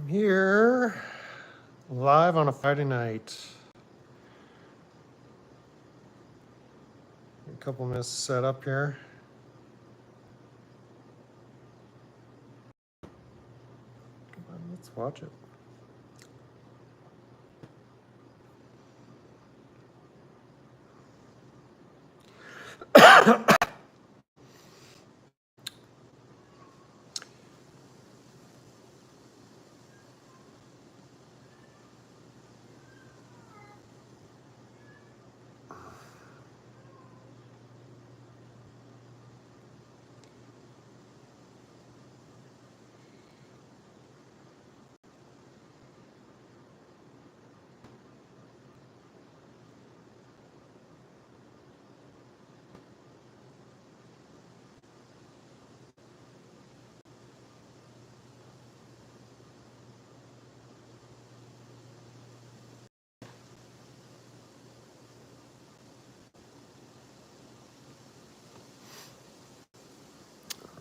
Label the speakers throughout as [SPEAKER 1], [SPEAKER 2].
[SPEAKER 1] I'm here live on a Friday night. A couple minutes to set up here. Come on, let's watch it.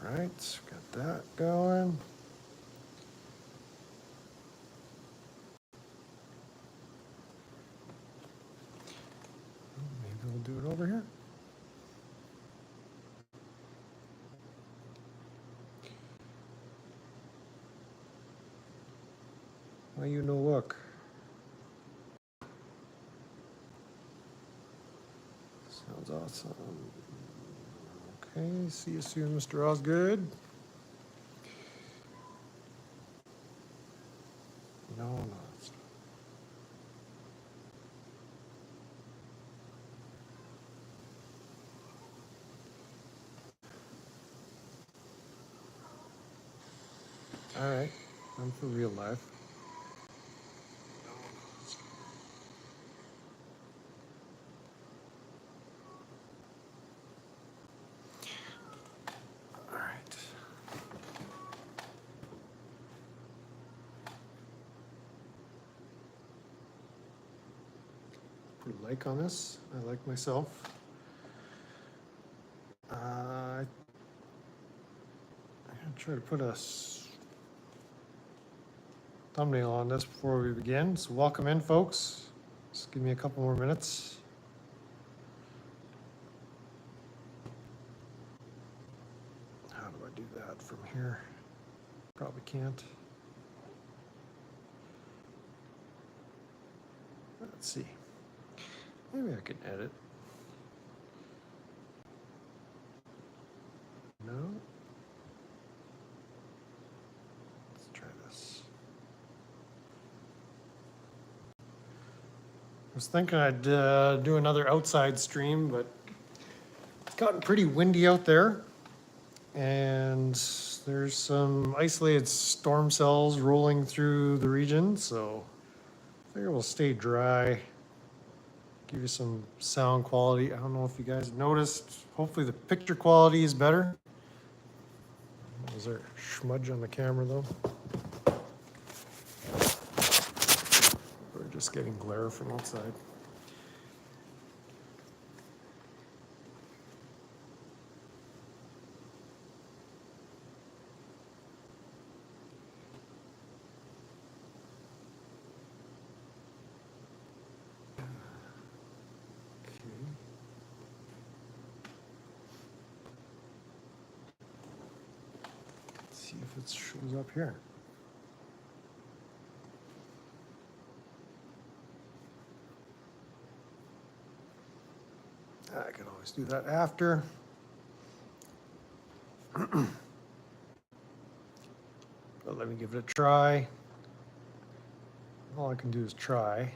[SPEAKER 1] All right, got that going. Maybe we'll do it over here. Why you no look? Sounds awesome. Okay, see you soon, Mr. Osgood. No, no. All right, I'm for real life. All right. Put a like on this. I like myself. I'm gonna try to put a thumbnail on this before we begin. So welcome in, folks. Just give me a couple more minutes. How do I do that from here? Probably can't. Let's see. Maybe I can edit. No. Let's try this. I was thinking I'd do another outside stream, but it's gotten pretty windy out there. And there's some isolated storm cells rolling through the region, so I figure we'll stay dry. Give you some sound quality. I don't know if you guys noticed. Hopefully the picture quality is better. Is there smudge on the camera though? We're just getting glare from outside. See if it shows up here. I can always do that after. But let me give it a try. All I can do is try.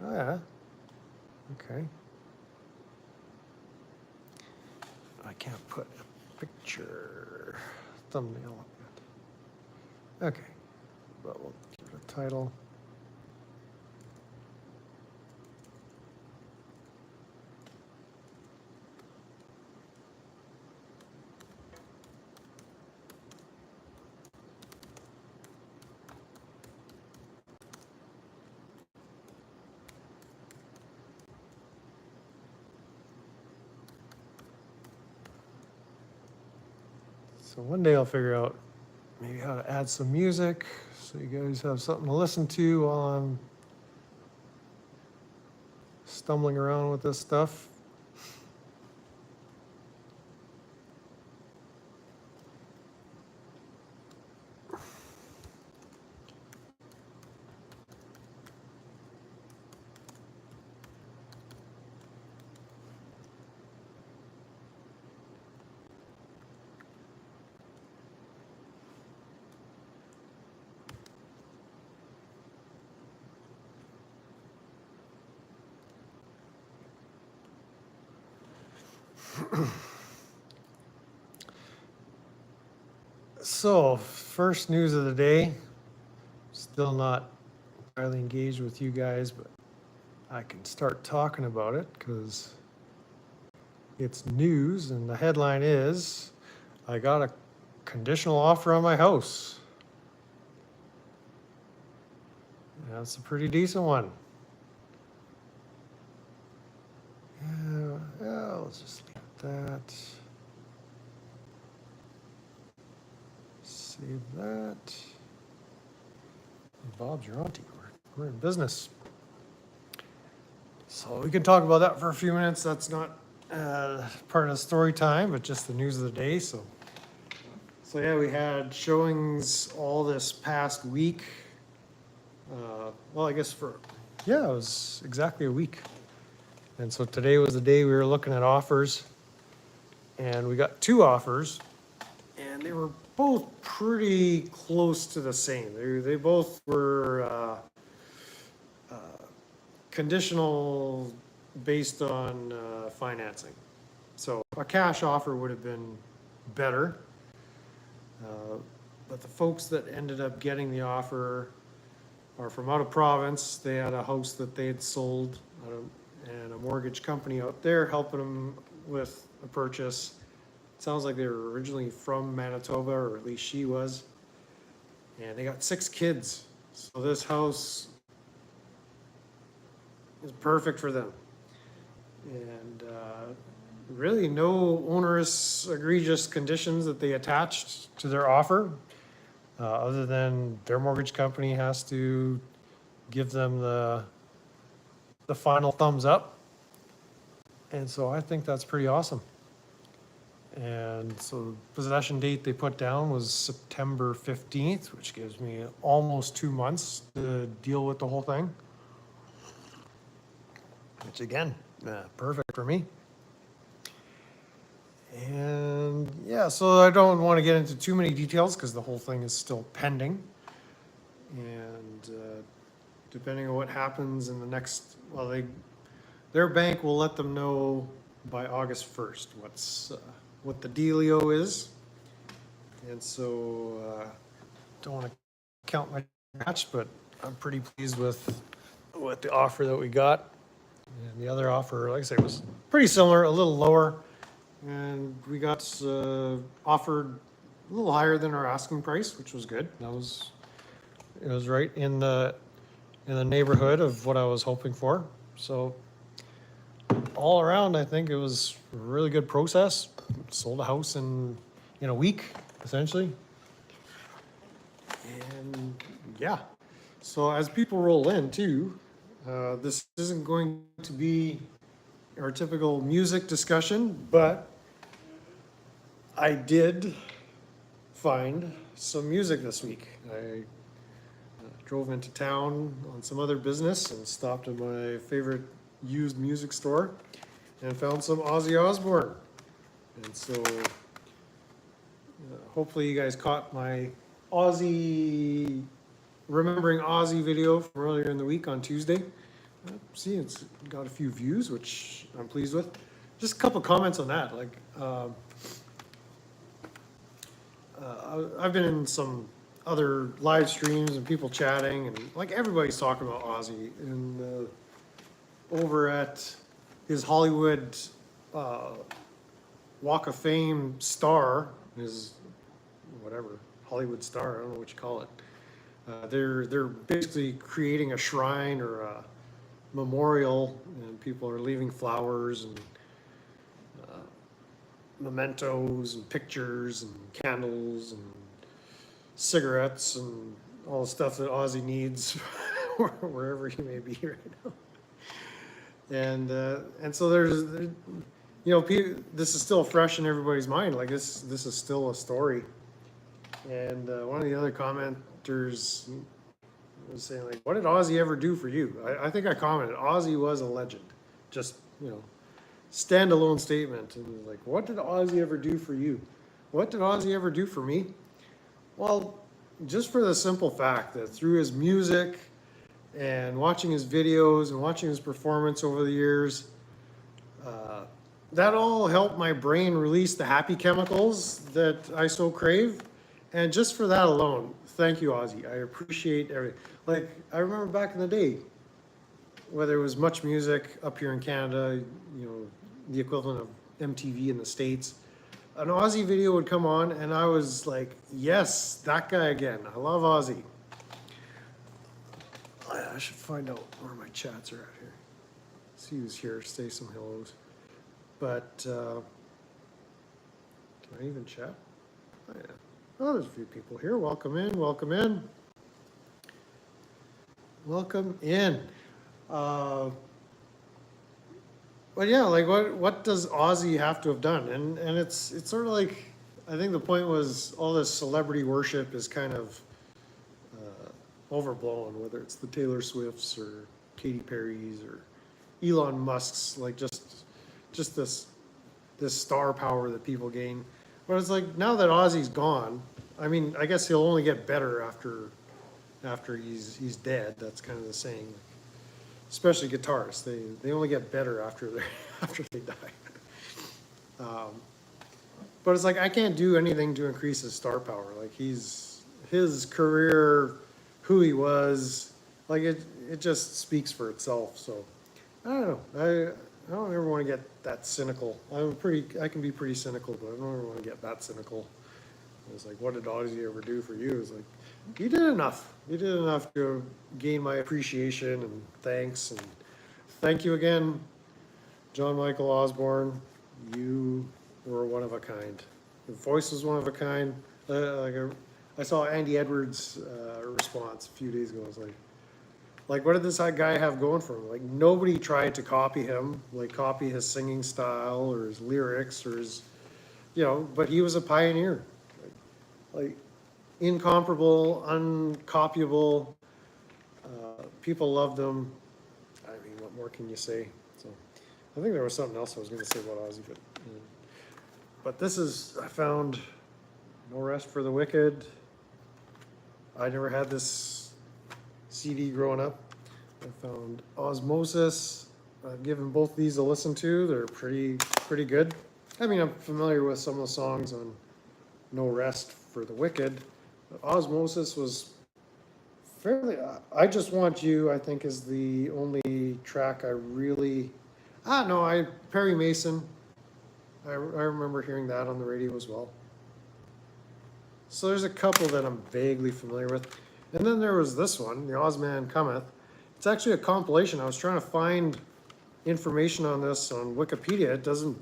[SPEAKER 1] Oh yeah. Okay. I can't put a picture thumbnail up yet. Okay, but we'll give it a title. So one day I'll figure out maybe how to add some music so you guys have something to listen to while I'm stumbling around with this stuff. So, first news of the day. Still not entirely engaged with you guys, but I can start talking about it because it's news, and the headline is I got a conditional offer on my house. That's a pretty decent one. Yeah, let's just leave that. Save that. Bob's your auntie. We're in business. So we can talk about that for a few minutes. That's not part of the story time, but just the news of the day. So yeah, we had showings all this past week. Well, I guess it was exactly a week. And so today was the day we were looking at offers, and we got 2 offers, and they were both pretty close to the same. They both were conditional based on financing. So a cash offer would have been better. But the folks that ended up getting the offer are from out of province. They had a house that they had sold, and a mortgage company out there helping them with a purchase. It sounds like they were originally from Manitoba, or at least she was. And they got 6 kids. So this house is perfect for them. And really no onerous, egregious conditions that they attached to their offer, other than their mortgage company has to give them the final thumbs up. And so I think that's pretty awesome. And so possession date they put down was September 15th, which gives me almost 2 months to deal with the whole thing. Which again, perfect for me. And yeah, so I don't want to get into too many details because the whole thing is still pending. And depending on what happens in the next, their bank will let them know by August 1st what the dealio is. And so don't want to count my match, but I'm pretty pleased with the offer that we got. And the other offer, like I said, was pretty similar, a little lower. And we got offered a little higher than our asking price, which was good. It was right in the neighborhood of what I was hoping for. So all around, I think it was a really good process. Sold a house in a week, essentially. And yeah, so as people roll in too, this isn't going to be our typical music discussion, but I did find some music this week. I drove into town on some other business and stopped at my favorite used music store and found some Ozzy Osbourne. And so hopefully you guys caught my Remembering Ozzy video from earlier in the week on Tuesday. See, it's got a few views, which I'm pleased with. Just a couple comments on that. I've been in some other live streams and people chatting, and everybody's talking about Ozzy. And over at his Hollywood Walk of Fame star, his whatever Hollywood star, I don't know what you call it. They're basically creating a shrine or a memorial, and people are leaving flowers and mementos and pictures and candles and cigarettes and all the stuff that Ozzy needs wherever he may be right now. And so this is still fresh in everybody's mind. Like this is still a story. And one of the other commenters was saying, like, what did Ozzy ever do for you? I think I commented, Ozzy was a legend. Just, standalone statement. And he was like, what did Ozzy ever do for you? What did Ozzy ever do for me? Well, just for the simple fact that through his music and watching his videos and watching his performance over the years, that all helped my brain release the happy chemicals that I so crave. And just for that alone, thank you, Ozzy. I appreciate everything. Like, I remember back in the day, whether it was Much Music up here in Canada, the equivalent of MTV in the States, an Ozzy video would come on and I was like, yes, that guy again. I love Ozzy. I should find out where my chats are at here. See who's here, say some hellos. But, can I even chat? Oh, yeah. Oh, there's a few people here. Welcome in, welcome in. Welcome in. But yeah, like what does Ozzy have to have done? And it's sort of like, I think the point was all this celebrity worship is kind of overblown, whether it's the Taylor Swifts or Katy Perry's or Elon Musk's, like just this star power that people gain. But it's like, now that Ozzy's gone, I mean, I guess he'll only get better after he's dead. That's kind of the saying. Especially guitarists, they only get better after they die. But it's like, I can't do anything to increase his star power. Like his career, who he was, like it just speaks for itself. So I don't know. I don't ever want to get that cynical. I can be pretty cynical, but I don't ever want to get that cynical. It's like, what did Ozzy ever do for you? It's like, you did enough. You did enough to gain my appreciation and thanks. And thank you again, John Michael Osborne. You were one of a kind. Your voice was one of a kind. I saw Andy Edwards' response a few days ago. I was like, what did this guy have going for him? Like, nobody tried to copy him, like copy his singing style or his lyrics or his, but he was a pioneer. Like incomparable, uncopyable. People loved him. I mean, what more can you say? So, I think there was something else I was going to say about Ozzy, but this is, I found No Rest for the Wicked. I never had this CD growing up. I found Osmosis. I've given both these a listen to. They're pretty good. I mean, I'm familiar with some of the songs on No Rest for the Wicked. Osmosis was fairly, I Just Want You, I think, is the only track I really, Perry Mason, I remember hearing that on the radio as well. So there's a couple that I'm vaguely familiar with. And then there was this one, The Ozman Cometh. It's actually a compilation. I was trying to find information on this on Wikipedia. It doesn't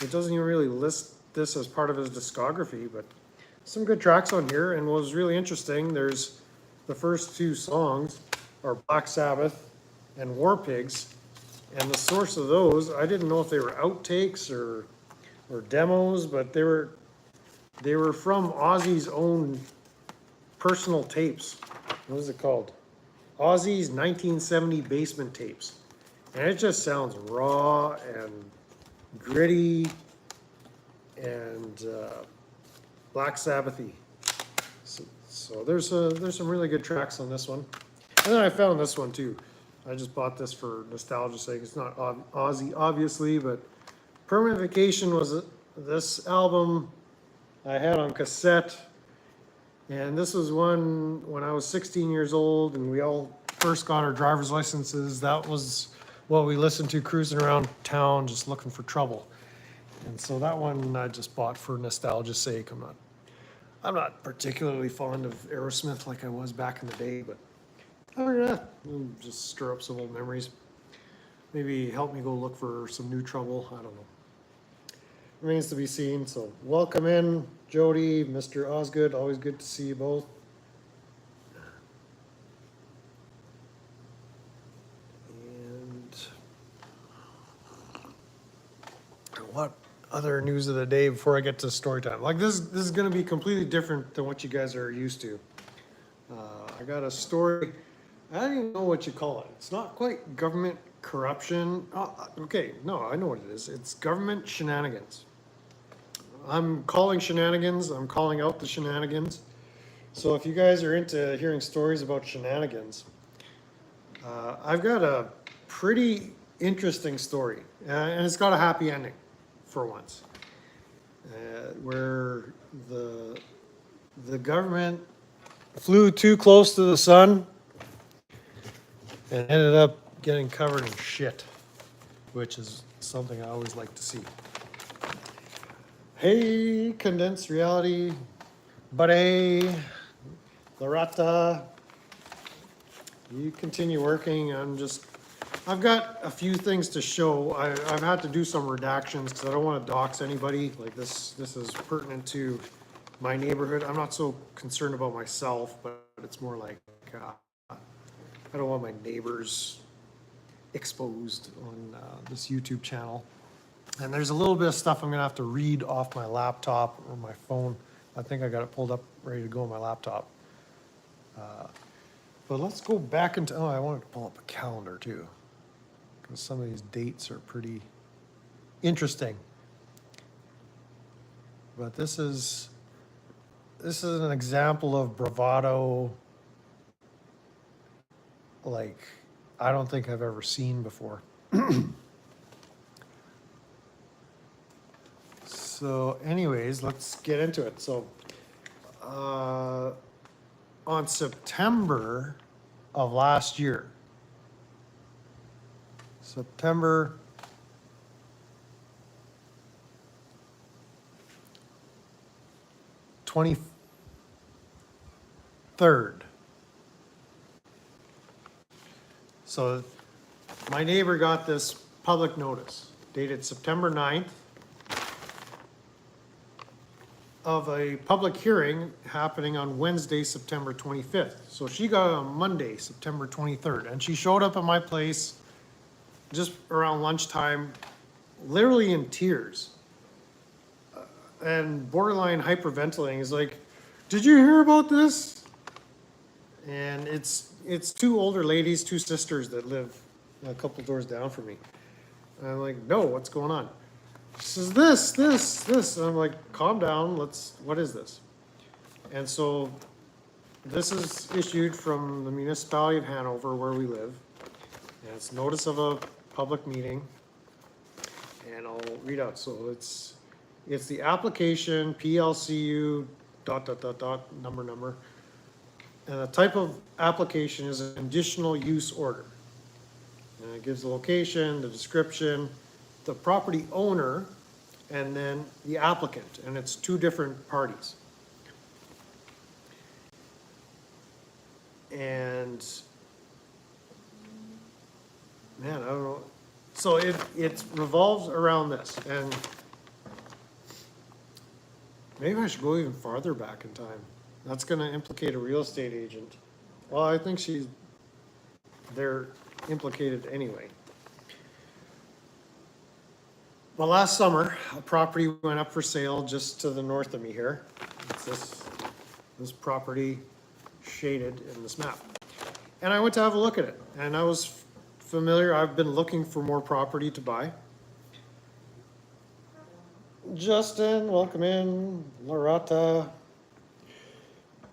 [SPEAKER 1] even really list this as part of his discography, but some good tracks on here. And what was really interesting, there's the first two songs are Black Sabbath and War Pigs. And the source of those, I didn't know if they were outtakes or demos, but they were from Ozzy's own personal tapes. What is it called? Ozzy's 1970 basement tapes. And it just sounds raw and gritty and Black Sabbath-y. So there's some really good tracks on this one. And then I found this one too. I just bought this for nostalgia's sake. It's not Ozzy, obviously, but Permanent Vacation was this album I had on cassette. And this was one when I was 16 years old and we all first got our driver's licenses. That was what we listened to cruising around town just looking for trouble. And so that one I just bought for nostalgia's sake. I'm not particularly fond of Aerosmith like I was back in the day, but other than that, it'll just stir up some old memories. Maybe help me go look for some new trouble. I don't know. remains to be seen. So welcome in, Jody, Mr. Osgood. Always good to see you both. And what other news of the day before I get to story time? Like this is going to be completely different than what you guys are used to. I got a story. I don't even know what you call it. It's not quite government corruption. Oh, okay, no, I know what it is. It's government shenanigans. I'm calling shenanigans. I'm calling out the shenanigans. So if you guys are into hearing stories about shenanigans, I've got a pretty interesting story, and it's got a happy ending for once, where the government flew too close to the sun and ended up getting covered in shit, which is something I always like to see. Hey, condensed reality, buddy, Loretta, you continue working. I've got a few things to show. I've had to do some redactions because I don't want to dox anybody. Like this is pertinent to my neighborhood. I'm not so concerned about myself, but it's more like I don't want my neighbors exposed on this YouTube channel. And there's a little bit of stuff I'm gonna have to read off my laptop or my phone. I think I got it pulled up, ready to go on my laptop. But let's go back into, I wanted to pull up a calendar too, because some of these dates are pretty interesting. But this is an example of bravado like I don't think I've ever seen before. So anyways, let's get into it. So on September of last year, September 23rd. So my neighbor got this public notice dated September 9th of a public hearing happening on Wednesday, September 25th. So she got it on Monday, September 23rd, and she showed up at my place just around lunchtime, literally in tears and borderline hyperventilating. Is like, did you hear about this? And it's two older ladies, two sisters that live a couple doors down from me. And I'm like, no, what's going on? She says, this. And I'm like, calm down, what is this? And so this is issued from the municipality of Hanover where we live. And it's notice of a public meeting. And I'll read out. So it's the application PLCU ... number. And the type of application is a conditional use order. And it gives the location, the description, the property owner, and then the applicant, and it's two different parties. And man, I don't know. So it revolves around this, and maybe I should go even farther back in time. That's going to implicate a real estate agent. Well, I think they're implicated anyway. Well, last summer, a property went up for sale just to the north of me here. It's this property shaded in this map. And I went to have a look at it, and I was familiar. I've been looking for more property to buy. Justin, welcome in. Loretta,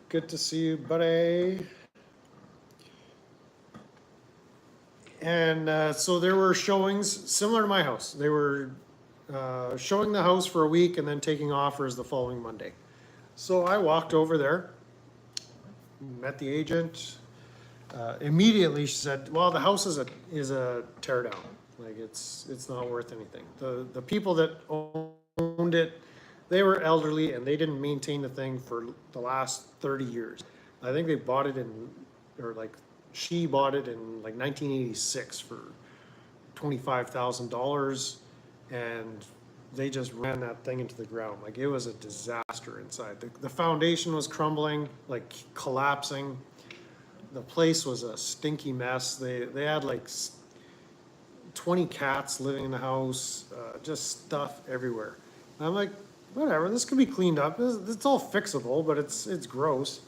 [SPEAKER 1] good to see you, buddy. And so there were showings similar to my house. They were showing the house for a week and then taking offers the following Monday. So I walked over there, met the agent. Immediately she said, well, the house is a tear down. Like it's not worth anything. The people that owned it, they were elderly and they didn't maintain the thing for the last 30 years. I think they bought it she bought it in like 1986 for $25,000, and they just ran that thing into the ground. Like, it was a disaster inside. The foundation was crumbling, like collapsing. The place was a stinky mess. They had like 20 cats living in the house, just stuff everywhere. And I'm like, whatever, this could be cleaned up. It's all fixable, but it's gross.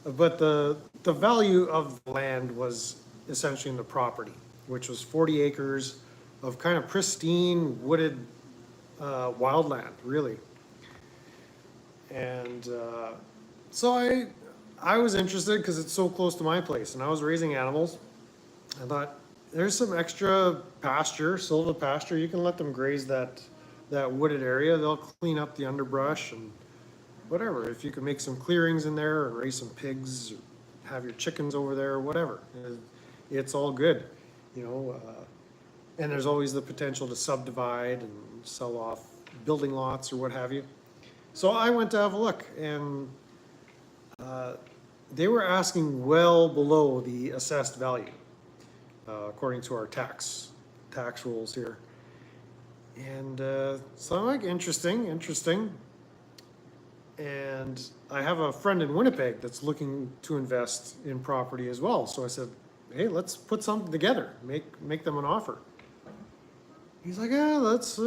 [SPEAKER 1] But the value of the land was essentially in the property, which was 40 acres of kind of pristine wooded wildland, really. And so I was interested because it's so close to my place, and I was raising animals. I thought, there's some extra pasture, silvopasture. You can let them graze that wooded area. They'll clean up the underbrush and whatever. If you can make some clearings in there and raise some pigs, or have your chickens over there, or whatever, it's all good, you know. And there's always the potential to subdivide and sell off building lots or what have you. So I went to have a look, and they were asking well below the assessed value, according to our tax rules here. And so I'm like, interesting. And I have a friend in Winnipeg that's looking to invest in property as well. So I said, hey, let's put something together, make them an offer. He's like, yeah, let's.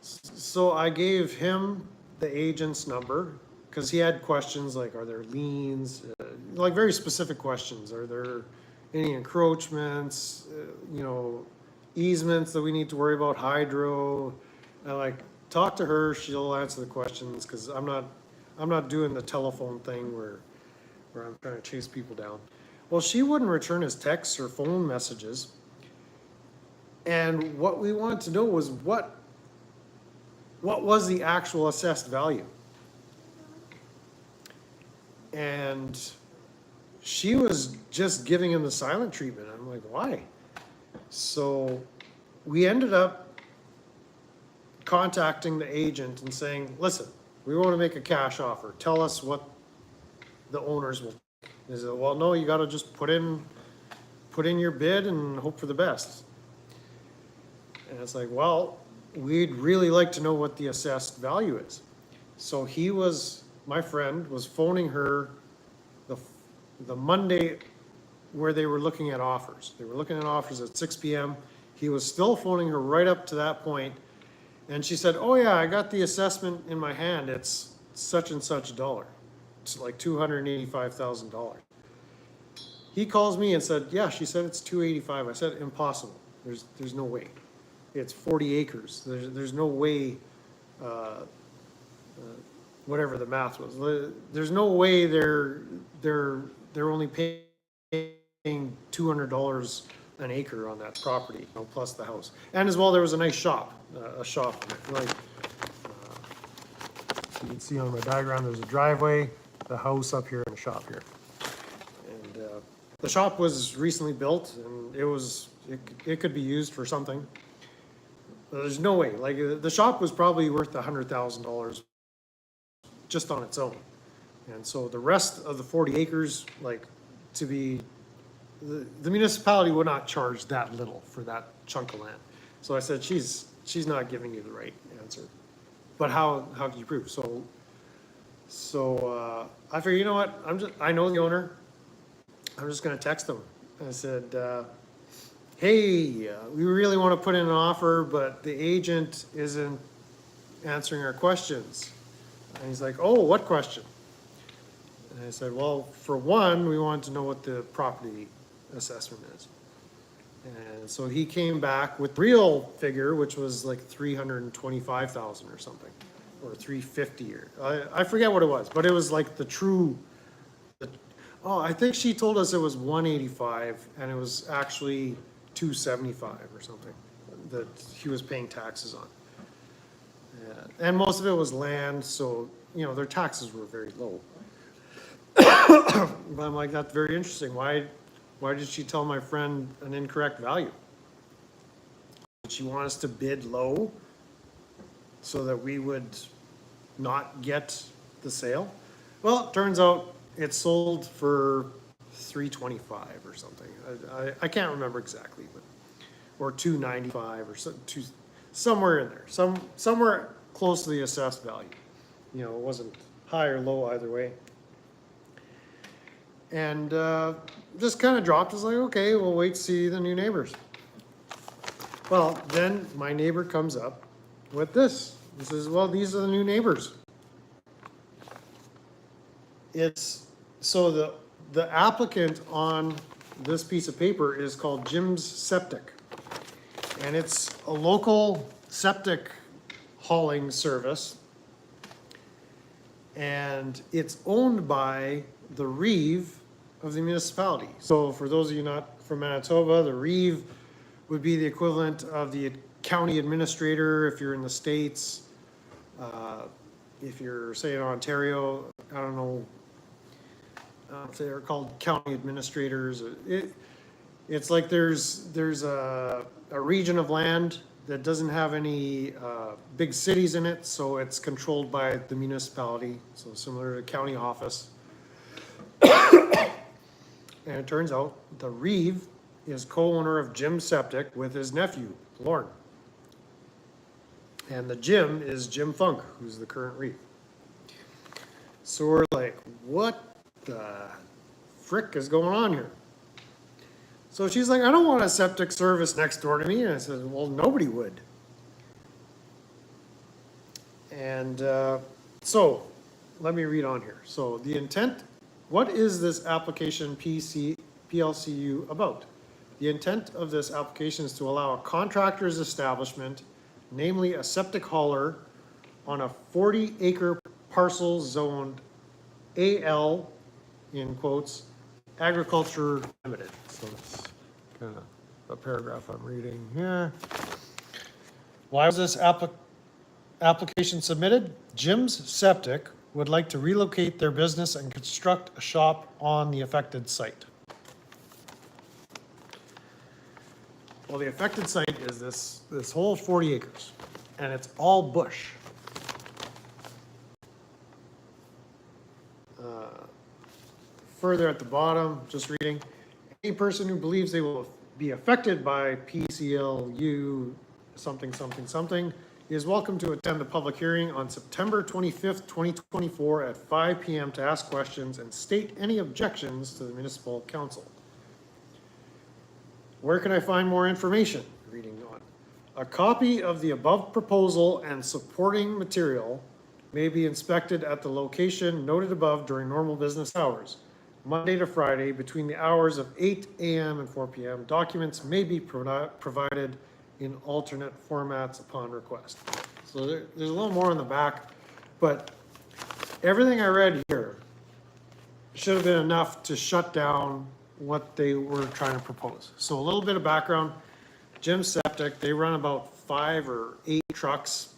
[SPEAKER 1] So I gave him the agent's number because he had questions like, are there liens? Like very specific questions. Are there any encroachments? You know, easements that we need to worry about? Hydro? I like talk to her. She'll answer the questions because I'm not doing the telephone thing where I'm trying to chase people down. Well, she wouldn't return his texts or phone messages. And what we wanted to know was what was the actual assessed value? And she was just giving him the silent treatment. I'm like, why? So we ended up contacting the agent and saying, listen, we want to make a cash offer. Tell us what the owners will. He said, well, no, you got to just put in your bid and hope for the best. And it's like, well, we'd really like to know what the assessed value is. So my friend was phoning her the Monday where they were looking at offers. They were looking at offers at 6 p.m. He was still phoning her right up to that point. And she said, oh yeah, I got the assessment in my hand. It's such and such dollar. It's like $285,000. He calls me and said, yeah, she said it's 285. I said, impossible. There's no way. It's 40 acres. There's no way, whatever the math was. There's no way they're only paying $200 an acre on that property, you know, plus the house. And as well, there was a nice shop, like you can see on my diagram. There's a driveway, the house up here, and a shop here. And the shop was recently built, and it could be used for something. There's no way. Like the shop was probably worth $100,000 just on its own, and so the rest of the 40 acres, like to be, the municipality would not charge that little for that chunk of land. So I said, she's not giving you the right answer. But how can you prove? So I figured, you know what? I know the owner. I'm just going to text him. I said, hey, we really want to put in an offer, but the agent isn't answering our questions. And he's like, oh, what question? And I said, well, for one, we wanted to know what the property assessment is. And so he came back with real figure, which was like 325,000 or something, or 350, or I forget what it was, but it was like the true. I think she told us it was 185, and it was actually 275 or something that he was paying taxes on. And most of it was land, so you know their taxes were very low. But I'm like, that's very interesting. Why did she tell my friend an incorrect value? Did she want us to bid low so that we would not get the sale? Well, it turns out it sold for 325 or something. I can't remember exactly, but or 295 or somewhere in there, somewhere close to the assessed value. You know, it wasn't high or low either way. And just kind of dropped. It's like, okay, we'll wait to see the new neighbors. Well, then my neighbor comes up with this. He says, well, these are the new neighbors. It's, so the applicant on this piece of paper is called Jim's Septic. And it's a local septic hauling service. And it's owned by the reeve of the municipality. So for those of you not from Manitoba, the reeve would be the equivalent of the county administrator if you're in the States. If you're, say, in Ontario, I don't know, if they're called county administrators. It's like there's a region of land that doesn't have any big cities in it, so it's controlled by the municipality, so similar to county office. And it turns out the reeve is co-owner of Jim Septic with his nephew, Lorne. And the Jim is Jim Funk, who's the current reeve. So we're like, what the frick is going on here? So she's like, I don't want a septic service next door to me. And I said, well, nobody would. And so let me read on here. So the intent, what is this application PLCU about? The intent of this application is to allow a contractor's establishment, namely a septic hauler, on a 40-acre parcel zoned AL, in quotes, agriculture limited. So that's kind of a paragraph I'm reading here. Why was this application submitted? Jim's Septic would like to relocate their business and construct a shop on the affected site. Well, the affected site is this whole 40 acres, and it's all bush. Further at the bottom, just reading, any person who believes they will be affected by PCLU something, something, something is welcome to attend the public hearing on September 25th, 2024 at 5 p.m. to ask questions and state any objections to the municipal council. Where can I find more information? Reading on. A copy of the above proposal and supporting material may be inspected at the location noted above during normal business hours, Monday to Friday, between the hours of 8 a.m. and 4 p.m. Documents may be provided in alternate formats upon request. So there's a little more on the back, but everything I read here should have been enough to shut down what they were trying to propose. So a little bit of background. Jim Septic, they run about 5 or 8 trucks.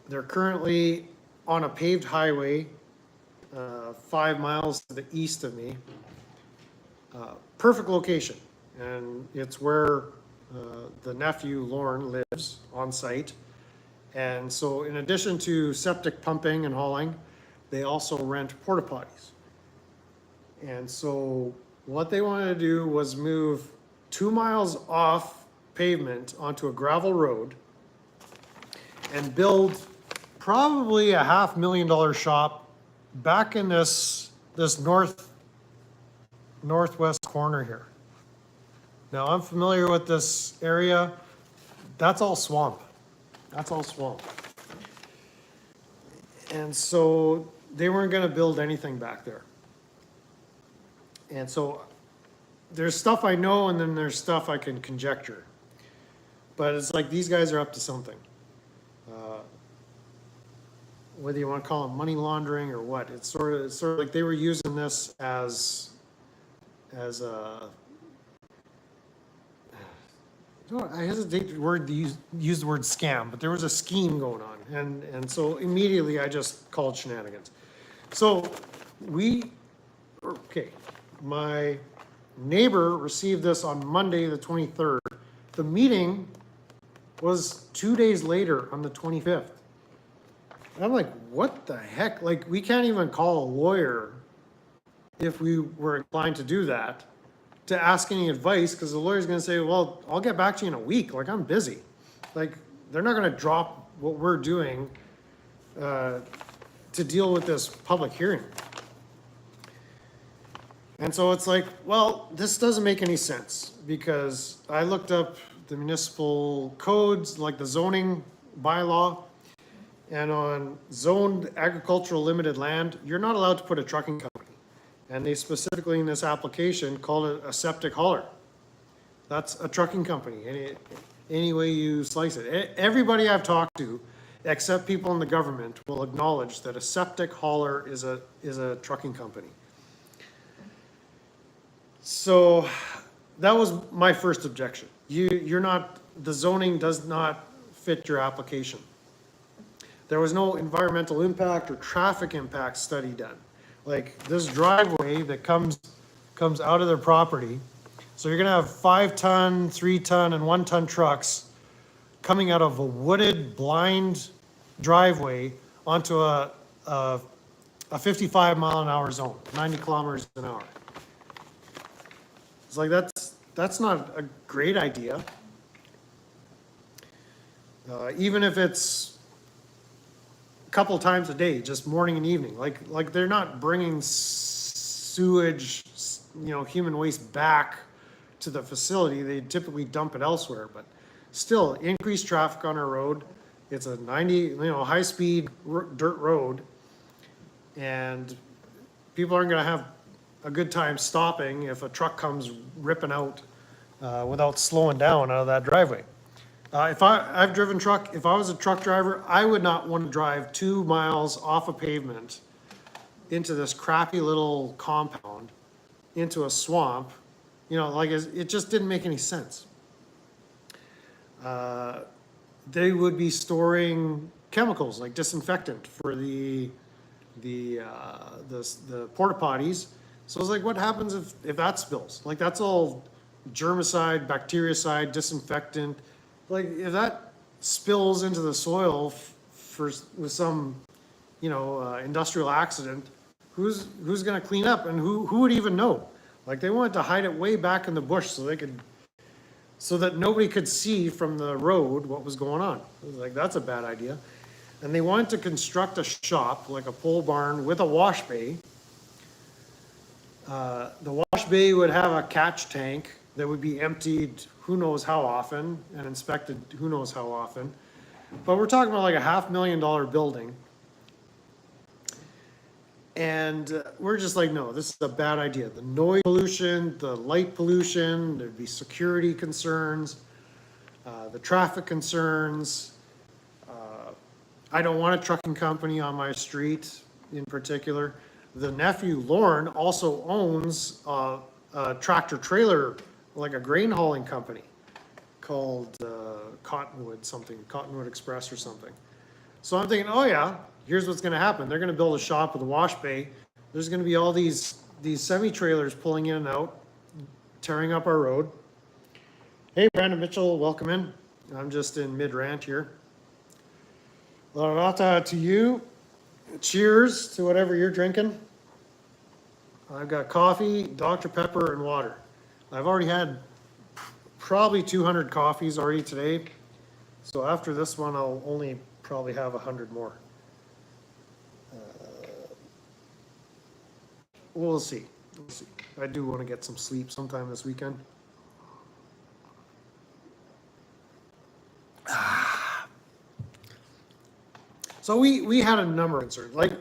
[SPEAKER 1] They're currently on a paved highway 5 miles to the east of me. Perfect location, and it's where the nephew Lorne lives on site. And so in addition to septic pumping and hauling, they also rent porta potties. And so what they wanted to do was move 2 miles off pavement onto a gravel road and build probably a $500,000 shop back in this northwest corner here. Now I'm familiar with this area. That's all swamp. That's all swamp. And so they weren't going to build anything back there. And so there's stuff I know, and then there's stuff I can conjecture. But it's like these guys are up to something. Whether you want to call it money laundering or what, it's sort of like they were using this as a. I hesitate to use the word scam, but there was a scheme going on, and so immediately I just called shenanigans. So my neighbor received this on Monday the 23rd. The meeting was 2 days later on the 25th. And I'm like, what the heck? Like, we can't even call a lawyer if we were inclined to do that, to ask any advice, because the lawyer's going to say, well, I'll get back to you in a week. Like, I'm busy. Like, they're not gonna drop what we're doing to deal with this public hearing. And so it's like, well, this doesn't make any sense, because I looked up the municipal codes, like the zoning bylaw, and on zoned agricultural limited land, you're not allowed to put a trucking company. And they specifically in this application called it a septic hauler. That's a trucking company, any way you slice it. Everybody I've talked to, except people in the government, will acknowledge that a septic hauler is a trucking company. So that was my first objection. The zoning does not fit your application. There was no environmental impact or traffic impact study done. Like, this driveway that comes out of their property, so you're gonna have 5-ton, 3-ton, and 1-ton trucks coming out of a wooded, blind driveway onto a 55-mile-an-hour zone, 90 kilometers an hour. It's like, that's not a great idea. Even if it's a couple times a day, just morning and evening, like they're not bringing sewage, human waste back to the facility. They typically dump it elsewhere, but still, increased traffic on our road. It's a 90, high-speed dirt road, and people aren't gonna have a good time stopping if a truck comes ripping out without slowing down out of that driveway. If I've driven truck, if I was a truck driver, I would not want to drive 2 miles off a pavement into this crappy little compound, into a swamp. It just didn't make any sense. They would be storing chemicals like disinfectant for the porta potties. So it's like, what happens if that spills? Like, that's all germicide, bactericide, disinfectant. Like, if that spills into the soil with some, industrial accident, who's gonna clean up, and who would even know? Like, they wanted to hide it way back in the bush so that nobody could see from the road what was going on. I was like, that's a bad idea. And they wanted to construct a shop, like a pole barn with a wash bay. The wash bay would have a catch tank that would be emptied who knows how often and inspected who knows how often. But we're talking about like a $500,000 building. And we're just like, no, this is a bad idea. The noise pollution, the light pollution, there'd be security concerns, the traffic concerns. I don't want a trucking company on my street in particular. The nephew, Lauren, also owns a tractor trailer, like a grain hauling company called Cottonwood Express or something. So I'm thinking, oh yeah, here's what's gonna happen. They're gonna build a shop with a wash bay. There's gonna be all these semi-trailers pulling in and out, tearing up our road. Hey, Brandon Mitchell, welcome in. I'm just in mid-rant here. La rata to you. Cheers to whatever you're drinking. I've got coffee, Dr. Pepper, and water. I've already had probably 200 coffees already today. So after this one, I'll only probably have 100 more. We'll see. We'll see. I do want to get some sleep sometime this weekend. So we had a number of concerns. Like,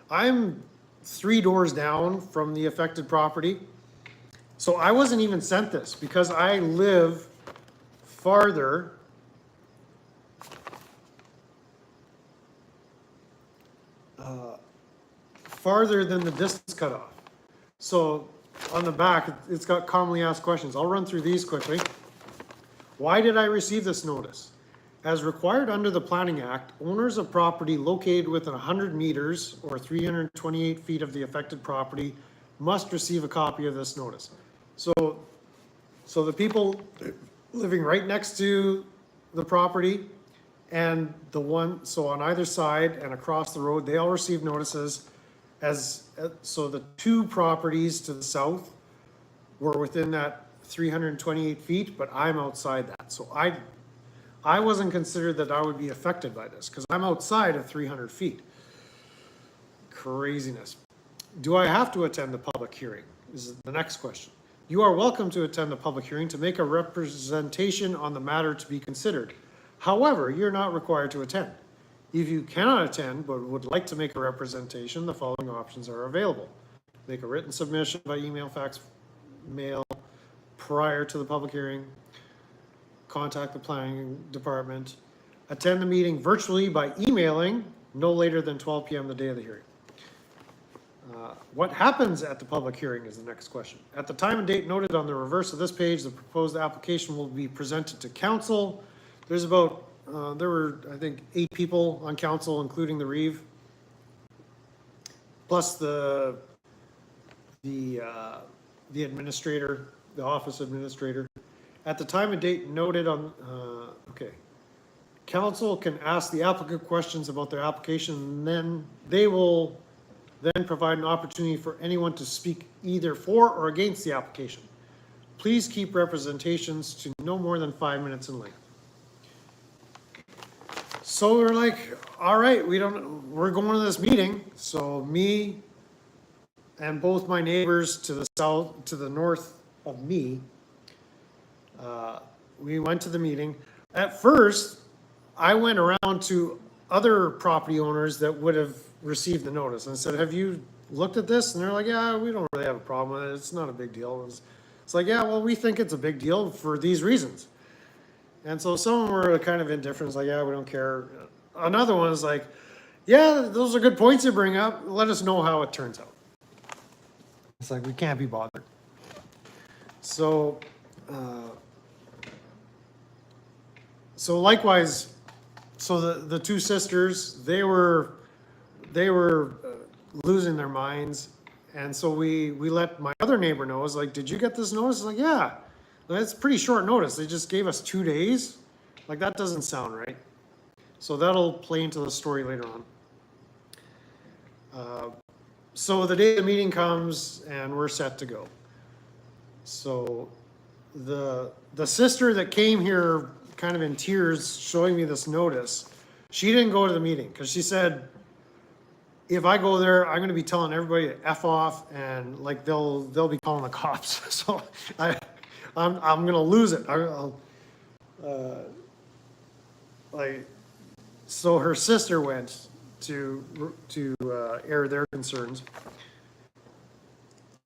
[SPEAKER 1] I'm 3 doors down from the affected property. So I wasn't even sent this because I live farther than the distance cutoff. So on the back, it's got commonly asked questions. I'll run through these quickly. Why did I receive this notice? As required under the Planning Act, owners of property located within 100 meters or 328 feet of the affected property must receive a copy of this notice. So the people living right next to the property and so on either side and across the road, they all receive notices so the 2 properties to the south were within that 328 feet, but I'm outside that. So I wasn't considered that I would be affected by this because I'm outside of 300 feet. Craziness. Do I have to attend the public hearing? Is the next question. You are welcome to attend the public hearing to make a representation on the matter to be considered. However, you're not required to attend. If you cannot attend but would like to make a representation, the following options are available. Make a written submission by email, fax, mail prior to the public hearing. Contact the planning department. Attend the meeting virtually by emailing no later than 12 p.m. the day of the hearing. What happens at the public hearing is the next question. At the time and date noted on the reverse of this page, the proposed application will be presented to council. There's about, there were, I think, 8 people on council, including the Reeve, plus the administrator, the office administrator. At the time and date noted on, okay. Council can ask the applicant questions about their application, and then they will then provide an opportunity for anyone to speak either for or against the application. Please keep representations to no more than 5 minutes in length. So we're like, all right, we're going to this meeting. So me and both my neighbors to the south, to the north of me, we went to the meeting. At first, I went around to other property owners that would have received the notice and said, have you looked at this? And they're like, yeah, we don't really have a problem with it. It's not a big deal. It's like, yeah, well, we think it's a big deal for these reasons. And so some of them were kind of indifferent. It's like, yeah, we don't care. Another one is like, yeah, those are good points you bring up. Let us know how it turns out. It's like, we can't be bothered. So, likewise, so the two sisters, they were losing their minds. And so we let my other neighbor know. I was like, did you get this notice? Like, yeah, that's pretty short notice. They just gave us 2 days. Like, that doesn't sound right. So that'll play into the story later on. So the day the meeting comes and we're set to go. So the sister that came here kind of in tears showing me this notice, she didn't go to the meeting because she said, if I go there, I'm going to be telling everybody to F off and like they'll be calling the cops. So I'm going to lose it. So her sister went to air their concerns.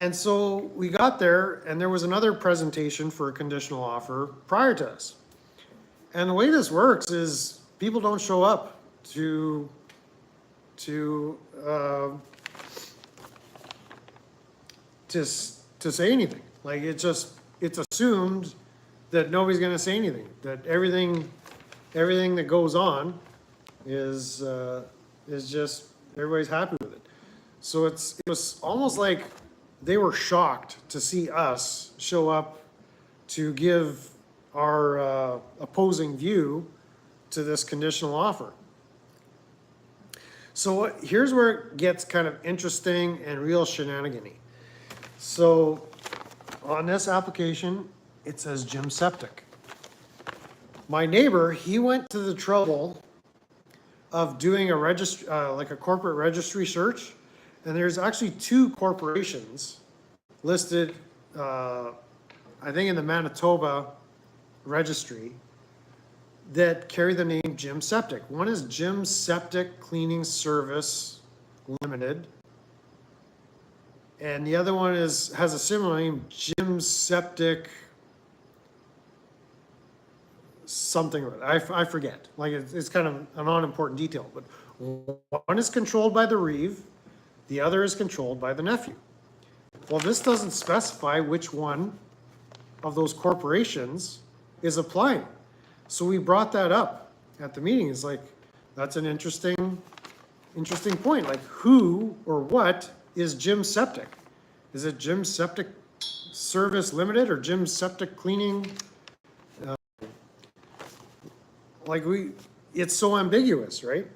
[SPEAKER 1] And so we got there and there was another presentation for a conditional offer prior to us. And the way this works is people don't show up to say anything. Like, it's assumed that nobody's going to say anything, that everything that goes on is just everybody's happy with it. So it was almost like they were shocked to see us show up to give our opposing view to this conditional offer. So here's where it gets kind of interesting and real shenanigan-y. So on this application, it says Jim Septic. My neighbor, he went to the trouble of doing a registry, like a corporate registry search, and there's actually 2 corporations listed, I think in the Manitoba registry, that carry the name Jim Septic. One is Jim Septic Cleaning Service Limited, and the other one has a similar name, Jim Septic something. I forget. Like, it's kind of an unimportant detail, but one is controlled by the Reeve, the other is controlled by the nephew. Well, this doesn't specify which one of those corporations is applying. So we brought that up at the meeting. It's like, that's an interesting point. Like, who or what is Jim Septic? Is it Jim Septic Service Limited or Jim Septic Cleaning? It's so ambiguous, right?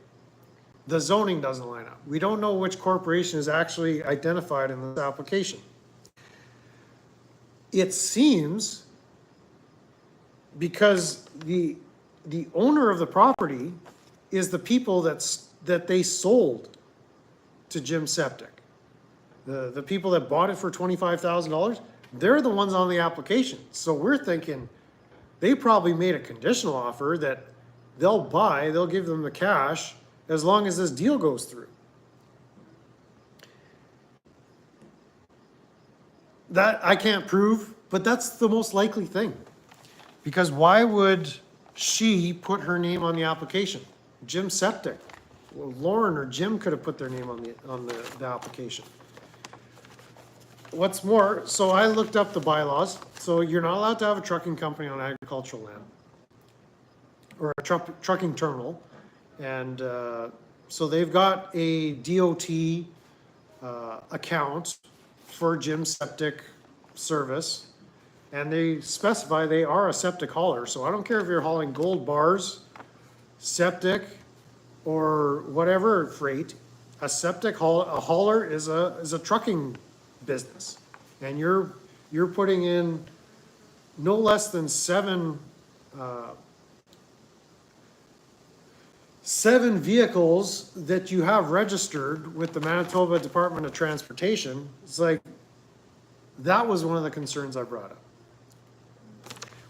[SPEAKER 1] The zoning doesn't line up. We don't know which corporation is actually identified in this application. It seems because the the owner of the property is the people that they sold to Jim Septic. The people that bought it for $25,000, they're the ones on the application. So we're thinking they probably made a conditional offer that they'll give them the cash as long as this deal goes through. That I can't prove, but that's the most likely thing. Because why would she put her name on the application? Jim Septic. Well, Lauren or Jim could have put their name on the application. What's more, so I looked up the bylaws. So you're not allowed to have a trucking company on agricultural land or a trucking terminal. And so they've got a DOT account for Jim Septic service. And they specify they are a septic hauler. So I don't care if you're hauling gold bars, septic, or whatever freight. A hauler is a trucking business. And you're putting in no less than seven vehicles that you have registered with the Manitoba Department of Transportation. It's like, that was one of the concerns I brought up.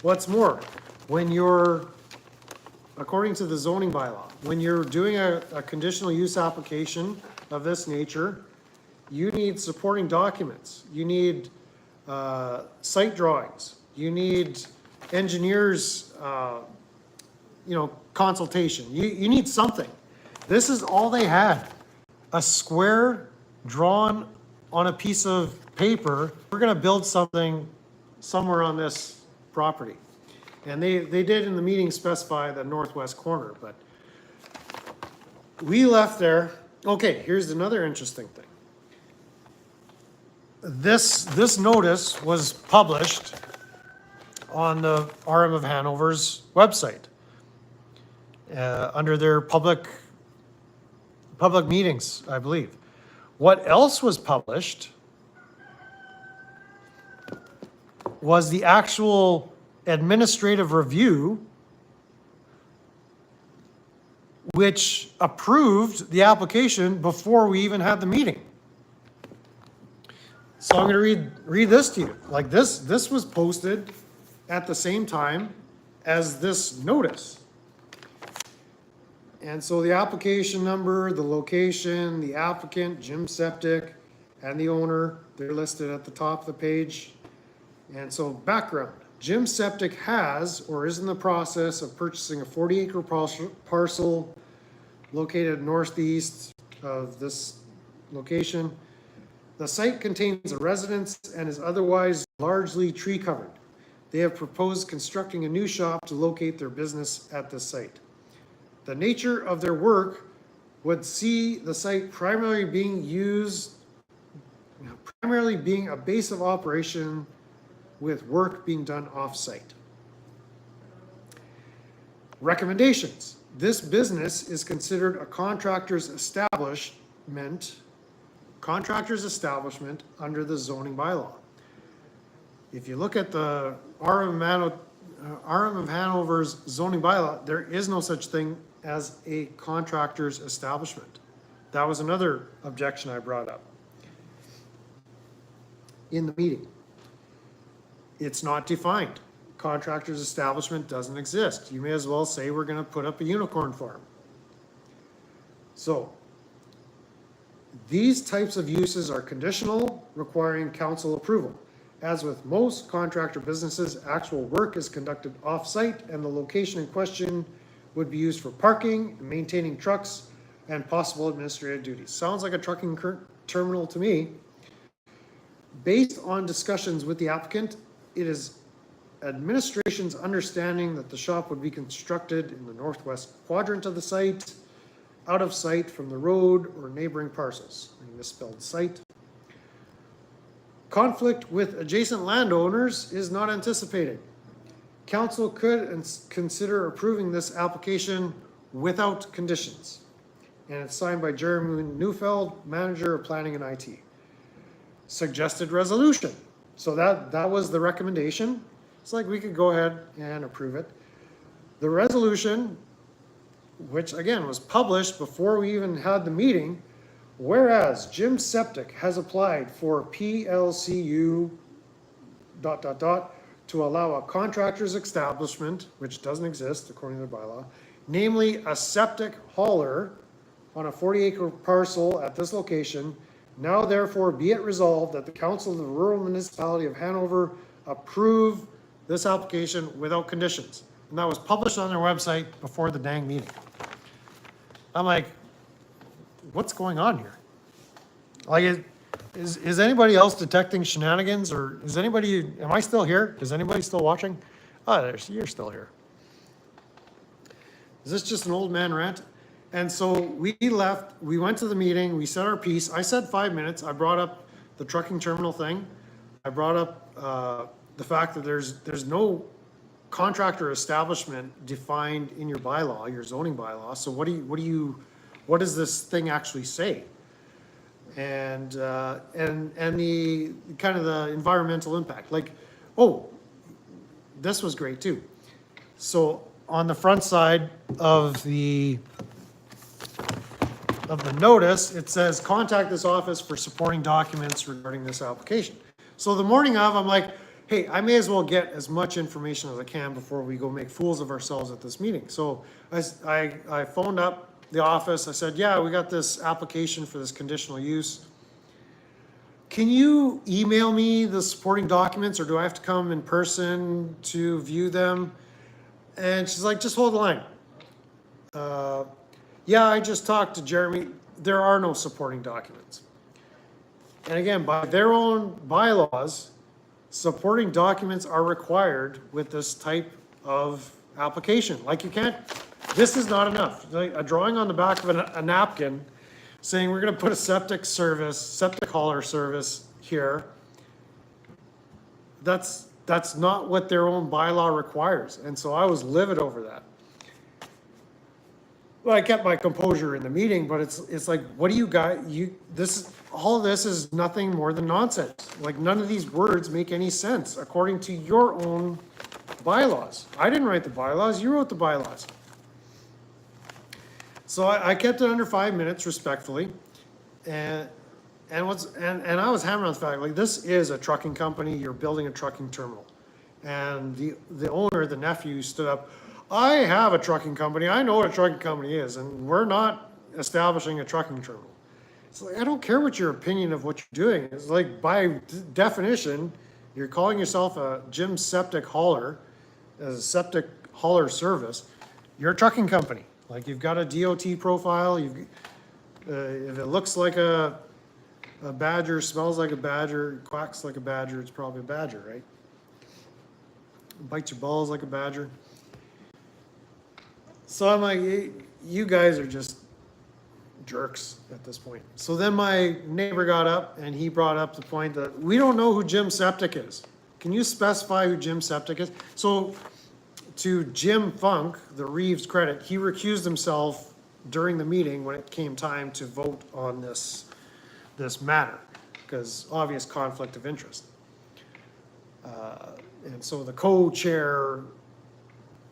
[SPEAKER 1] What's more, when you're, according to the zoning bylaw, when you're doing a conditional use application of this nature, you need supporting documents. You need site drawings. You need engineers, consultation. You need something. This is all they had. A square drawn on a piece of paper. We're gonna build something somewhere on this property. And they did in the meeting specify the northwest corner, but we left there. Okay, here's another interesting thing. This notice was published on the RM of Hanover's website under their public meetings, I believe. What else was published was the actual administrative review, which approved the application before we even had the meeting. So I'm going to read this to you. Like this was posted at the same time as this notice. And so the application number, the location, the applicant, Jim Septic, and the owner, they're listed at the top of the page. And so background, Jim Septic has or is in the process of purchasing a 40-acre parcel located northeast of this location. The site contains a residence and is otherwise largely tree covered. They have proposed constructing a new shop to locate their business at this site. The nature of their work would see the site primarily being a base of operation with work being done off-site. Recommendations. This business is considered a contractor's establishment under the zoning bylaw. If you look at the RM of Hanover's zoning bylaw, there is no such thing as a contractor's establishment. That was another objection I brought up in the meeting. It's not defined. Contractor's establishment doesn't exist. You may as well say we're going to put up a unicorn farm. So these types of uses are conditional, requiring council approval. As with most contractor businesses, actual work is conducted off-site and the location in question would be used for parking, maintaining trucks, and possible administrative duties. Sounds like a trucking terminal to me. Based on discussions with the applicant, it is administration's understanding that the shop would be constructed in the northwest quadrant of the site, out of sight from the road or neighboring parcels. I misspelled site. Conflict with adjacent landowners is not anticipated. Council could consider approving this application without conditions. And it's signed by Jeremy Neufeld, Manager of Planning and IT. Suggested resolution. So that was the recommendation. It's like we could go ahead and approve it. The resolution, which again was published before we even had the meeting, whereas Jim Septic has applied for PLCU ... to allow a contractor's establishment, which doesn't exist according to the bylaw, namely a septic hauler on a 40-acre parcel at this location. Now therefore be it resolved that the council of the rural municipality of Hanover approve this application without conditions. And that was published on their website before the dang meeting. I'm like, what's going on here? Like, is anybody else detecting shenanigans, or is anybody, am I still here? Is anybody still watching? Oh, you're still here. Is this just an old man rant? And so we left, we went to the meeting, we said our piece. I said 5 minutes. I brought up the trucking terminal thing. I brought up the fact that there's no contractor establishment defined in your bylaw, your zoning bylaw. So what does this thing actually say? And the kind of the environmental impact. Like, oh, this was great too. So on the front side of the notice, it says, contact this office for supporting documents regarding this application. So the morning of, I'm like, hey, I may as well get as much information as I can before we go make fools of ourselves at this meeting. So I phoned up the office. I said, yeah, we got this application for this conditional use. Can you email me the supporting documents, or do I have to come in person to view them? And she's like, just hold the line. Yeah, I just talked to Jeremy. There are no supporting documents. And again, by their own bylaws, supporting documents are required with this type of application. Like, you can't, this is not enough. Like a drawing on the back of a napkin saying we're going to put a septic hauler service here. That's not what their own bylaw requires. And so I was livid over that. Well, I kept my composure in the meeting, but it's like, what do you guys, all this is nothing more than nonsense. Like, none of these words make any sense according to your own bylaws. I didn't write the bylaws, you wrote the bylaws. So I kept it under 5 minutes respectfully. And I was hammering on the fact, like, this is a trucking company, you're building a trucking terminal. And the owner, the nephew, stood up, I have a trucking company, I know what a trucking company is, and we're not establishing a trucking terminal. It's like, I don't care what your opinion of what you're doing. It's like, by definition, you're calling yourself a Jim Septic hauler, as a septic hauler service, you're a trucking company. Like, you've got a DOT profile, if it looks like a badger, smells like a badger, quacks like a badger, it's probably a badger, right? Bites your balls like a badger. So I'm like, you guys are just jerks at this point. So then my neighbor got up and he brought up the point that we don't know who Jim Septic is. Can you specify who Jim Septic is? So to Jim Funk, the Reeves credit, he recused himself during the meeting when it came time to vote on this matter, because obvious conflict of interest. And so the co-chair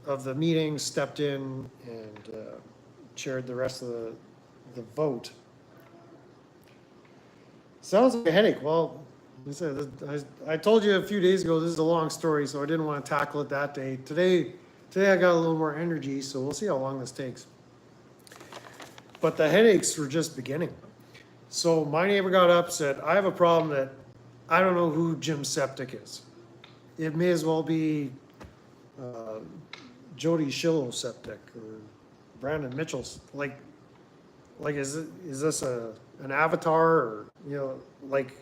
[SPEAKER 1] of the meeting stepped in and chaired the rest of the vote. Sounds like a headache. Well, I told you a few days ago this is a long story, so I didn't want to tackle it that day. Today I got a little more energy, so we'll see how long this takes. But the headaches were just beginning. So my neighbor got up, said, I have a problem that I don't know who Jim Septic is. It may as well be Jody Shillow Septic or Brandon Mitchell's. Like is this an avatar, or, you know, like,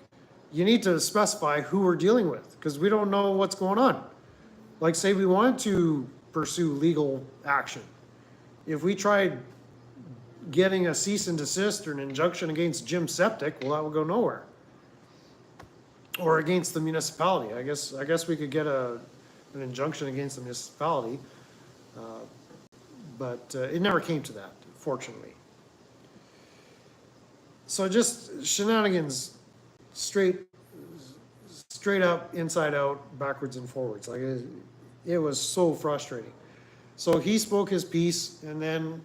[SPEAKER 1] you need to specify who we're dealing with, because we don't know what's going on. Like, say we wanted to pursue legal action. If we tried getting a cease and desist or an injunction against Jim Septic, well, that would go nowhere. Or against the municipality. I guess we could get an injunction against the municipality, but it never came to that, fortunately. So just shenanigans, straight up, inside out, backwards and forwards. Like, it was so frustrating. So he spoke his piece, and then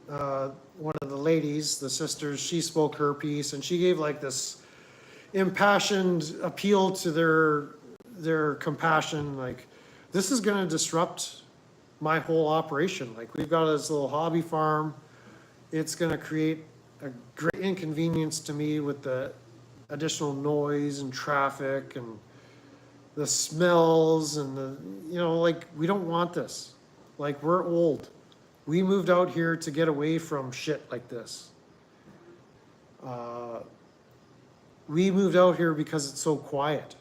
[SPEAKER 1] one of the ladies, the sisters, she spoke her piece, and she gave like this impassioned appeal to their compassion, like, this is gonna disrupt my whole operation. Like, we've got this little hobby farm. It's gonna create a great inconvenience to me with the additional noise and traffic and the smells and the, like, we don't want this. Like, we're old. We moved out here to get away from shit like this. We moved out here because it's so quiet.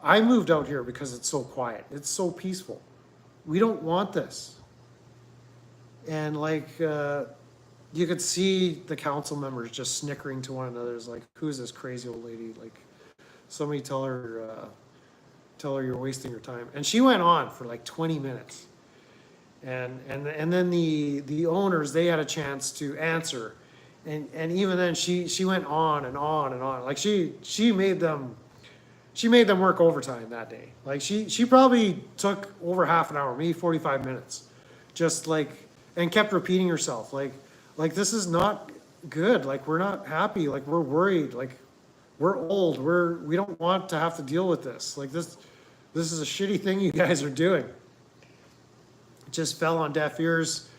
[SPEAKER 1] I moved out here because it's so quiet. It's so peaceful. We don't want this. And like, you could see the council members just snickering to one another. It's like, who's this crazy old lady? Like, somebody tell her you're wasting your time. And she went on for like 20 minutes. And then the owners, they had a chance to answer. And even then she went on and on and on. Like, she made them work overtime that day. Like, she probably took over half an hour, maybe 45 minutes. Just like, and kept repeating herself. Like this is not good. Like, we're not happy. Like, we're worried. Like, we're old. We don't want to have to deal with this. Like, this is a shitty thing you guys are doing. It just fell on deaf ears.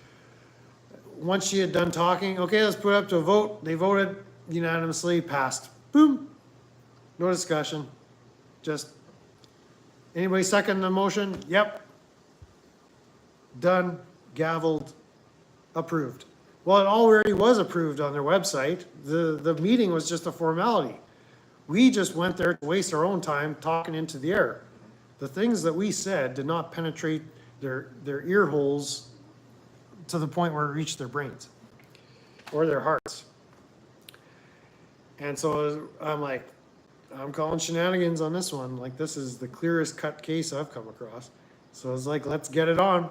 [SPEAKER 1] Once she had done talking, okay, let's put it up to a vote. They voted unanimously, passed. Boom. No discussion. Just, anybody second the motion? Yep. Done, gavelled, approved. Well, it already was approved on their website. The meeting was just a formality. We just went there to waste our own time talking into the air. The things that we said did not penetrate their ear holes to the point where it reached their brains or their hearts. And so I'm like, I'm calling shenanigans on this one. Like, this is the clearest cut case I've come across. So it's like, let's get it on.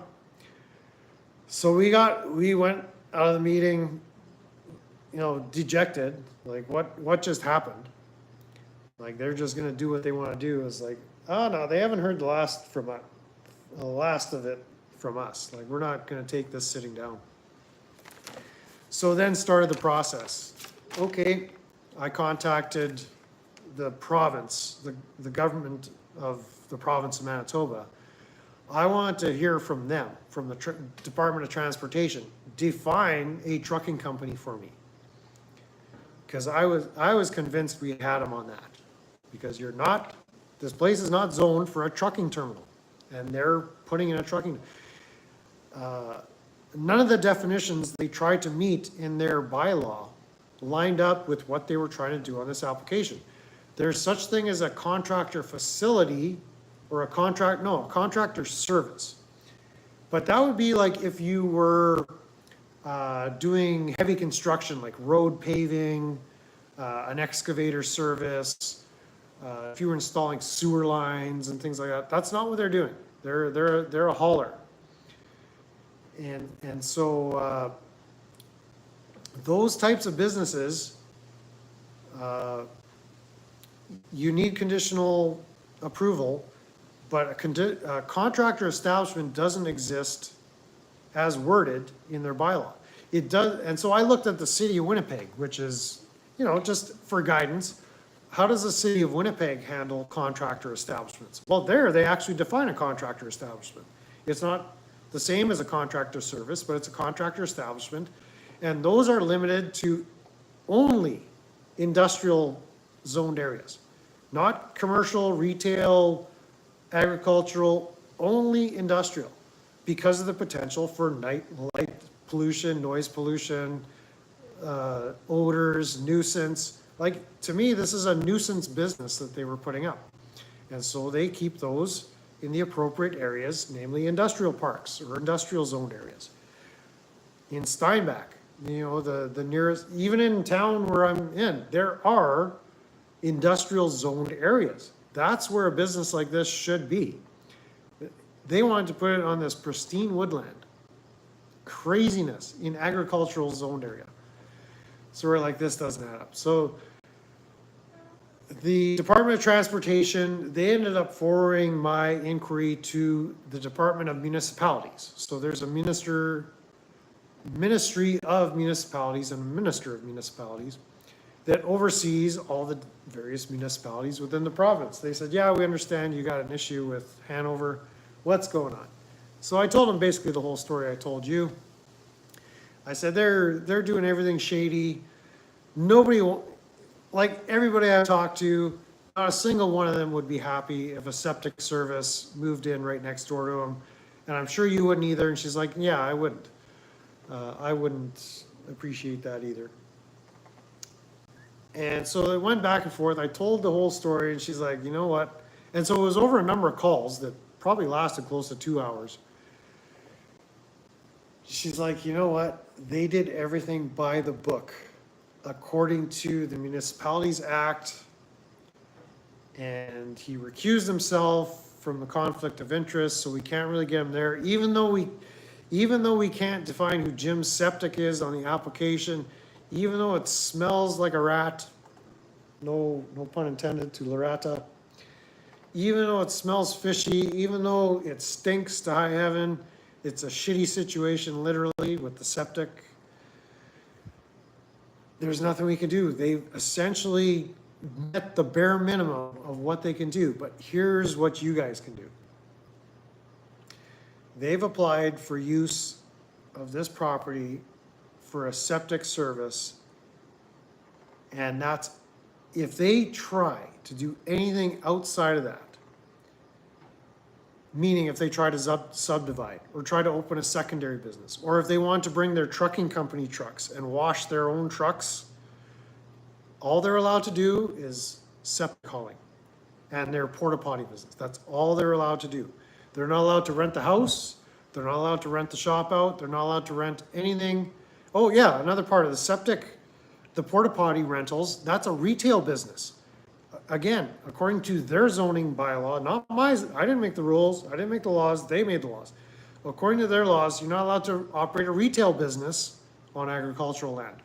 [SPEAKER 1] So we went out of the meeting, dejected. Like, what just happened? Like, they're just gonna do what they want to do. It's like, oh no, they haven't heard the last of it from us. Like, we're not gonna take this sitting down. So then started the process. Okay, I contacted the province, the government of the province of Manitoba. I want to hear from them, from the Department of Transportation. Define a trucking company for me. Because I was convinced we had them on that. Because this place is not zoned for a trucking terminal. And they're putting in a trucking. None of the definitions they tried to meet in their bylaw lined up with what they were trying to do on this application. There's such thing as a contractor facility or a contractor service. But that would be like if you were doing heavy construction, like road paving, an excavator service, if you were installing sewer lines and things like that. That's not what they're doing. They're a hauler. And so those types of businesses, you need conditional approval, but a contractor establishment doesn't exist as worded in their bylaw. It does, and so I looked at the city of Winnipeg, which is, just for guidance. How does the city of Winnipeg handle contractor establishments? Well, they actually define a contractor establishment. It's not the same as a contractor service, but it's a contractor establishment. And those are limited to only industrial zoned areas, not commercial, retail, agricultural, only industrial, because of the potential for light pollution, noise pollution, odors, nuisance. Like, to me, this is a nuisance business that they were putting up. And so they keep those in the appropriate areas, namely industrial parks or industrial zoned areas. In Steinbach, the nearest, even in town where I'm in, there are industrial zoned areas. That's where a business like this should be. They wanted to put it on this pristine woodland. Craziness in agricultural zoned area. So we're like, this doesn't add up. So The Department of Transportation, they ended up forwarding my inquiry to the Department of Municipalities. So there's a Ministry of Municipalities and a Minister of Municipalities that oversees all the various municipalities within the province. They said, yeah, we understand you got an issue with Hanover. What's going on? So I told them basically the whole story I told you. I said, they're doing everything shady. Nobody, like everybody I talked to, not a single one of them would be happy if a septic service moved in right next door to them. And I'm sure you wouldn't either. And she's like, yeah, I wouldn't. I wouldn't appreciate that either. And so it went back and forth. I told the whole story and she's like, you know what? And so it was over a number of calls that probably lasted close to 2 hours. She's like, you know what? They did everything by the book, according to the Municipalities Act. And he recused himself from the conflict of interest, so we can't really get him there. Even though we can't define who Jim's septic is on the application, even though it smells like a rat, no pun intended to Loretta, even though it smells fishy, even though it stinks to high heaven, it's a shitty situation literally with the septic, there's nothing we can do. They've essentially met the bare minimum of what they can do, but here's what you guys can do. They've applied for use of this property for a septic service, and that's, if they try to do anything outside of that, meaning if they try to subdivide or try to open a secondary business, or if they want to bring their trucking company trucks and wash their own trucks, all they're allowed to do is septic hauling and their porta potty business. That's all they're allowed to do. They're not allowed to rent the house. They're not allowed to rent the shop out. They're not allowed to rent anything. Oh yeah, another part of the septic, the porta potty rentals, that's a retail business. Again, according to their zoning bylaw, not my, I didn't make the rules, I didn't make the laws, they made the laws. According to their laws, you're not allowed to operate a retail business on agricultural land.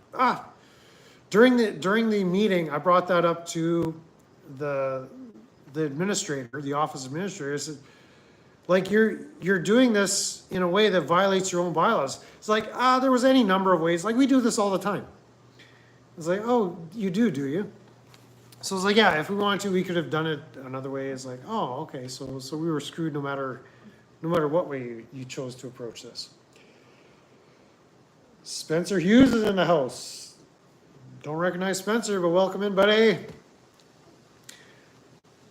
[SPEAKER 1] During the meeting, I brought that up to the administrator, the office administrator. I said, like, you're doing this in a way that violates your own bylaws. It's like, there was any number of ways. Like, we do this all the time. It's like, oh, you do you? So it's like, yeah, if we wanted to, we could have done it another way. It's like, oh, okay, so we were screwed no matter what way you chose to approach this. Spencer Hughes is in the house. Don't recognize Spencer, but welcome in, buddy.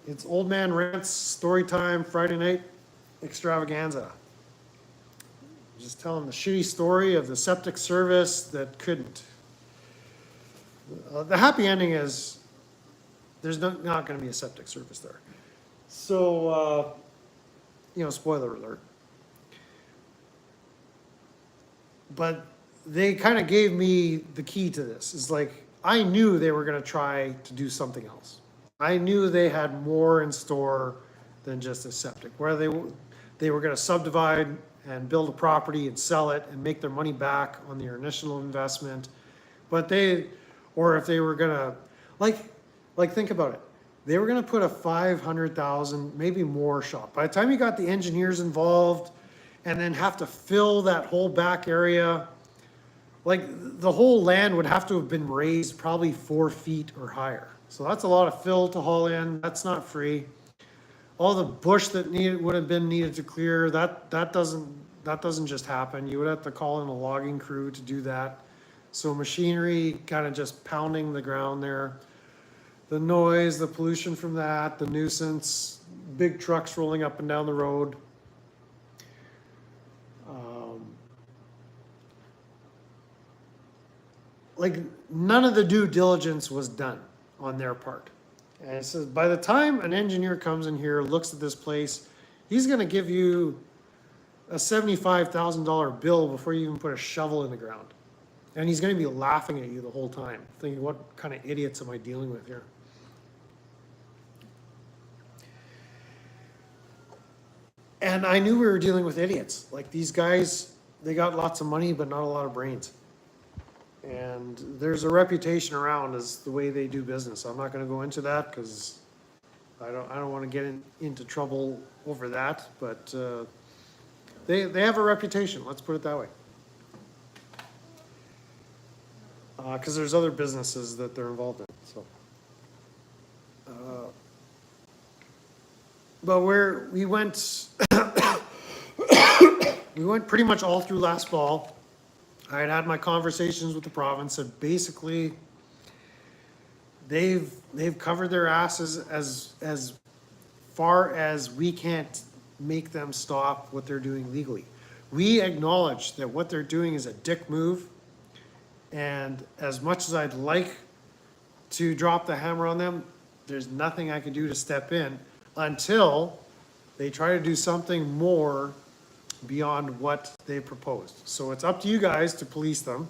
[SPEAKER 1] It's Old Man Rants Story Time Friday Night Extravaganza. Just telling the shitty story of the septic service that couldn't. The happy ending is there's not going to be a septic service there. So, spoiler alert. But they kind of gave me the key to this. It's like, I knew they were going to try to do something else. I knew they had more in store than just a septic, where they were going to subdivide and build a property and sell it and make their money back on their initial investment. But or if they were going to, like think about it. They were going to put a 500,000, maybe more shop. By the time you got the engineers involved and then have to fill that whole back area, like the whole land would have to have been raised probably 4 feet or higher. So that's a lot of fill to haul in. That's not free. All the bush that would have been needed to clear, that doesn't just happen. You would have to call in a logging crew to do that. So machinery kind of just pounding the ground there. The noise, the pollution from that, the nuisance, big trucks rolling up and down the road. Like none of the due diligence was done on their part. And it says by the time an engineer comes in here, looks at this place, he's going to give you a $75,000 bill before you even put a shovel in the ground. And he's going to be laughing at you the whole time, thinking, what kind of idiots am I dealing with here? And I knew we were dealing with idiots. Like these guys, they got lots of money, but not a lot of brains. And there's a reputation around as the way they do business. I'm not gonna go into that because I don't wanna get into trouble over that, but, they have a reputation, let's put it that way. Cause there's other businesses that they're involved in, so. But we went, we went pretty much all through last fall. I had my conversations with the province, and basically, they've covered their asses as far as we can't make them stop what they're doing legally. We acknowledge that what they're doing is a dick move, and as much as I'd like to drop the hammer on them, there's nothing I can do to step in until they try to do something more beyond what they proposed. So it's up to you guys to police them.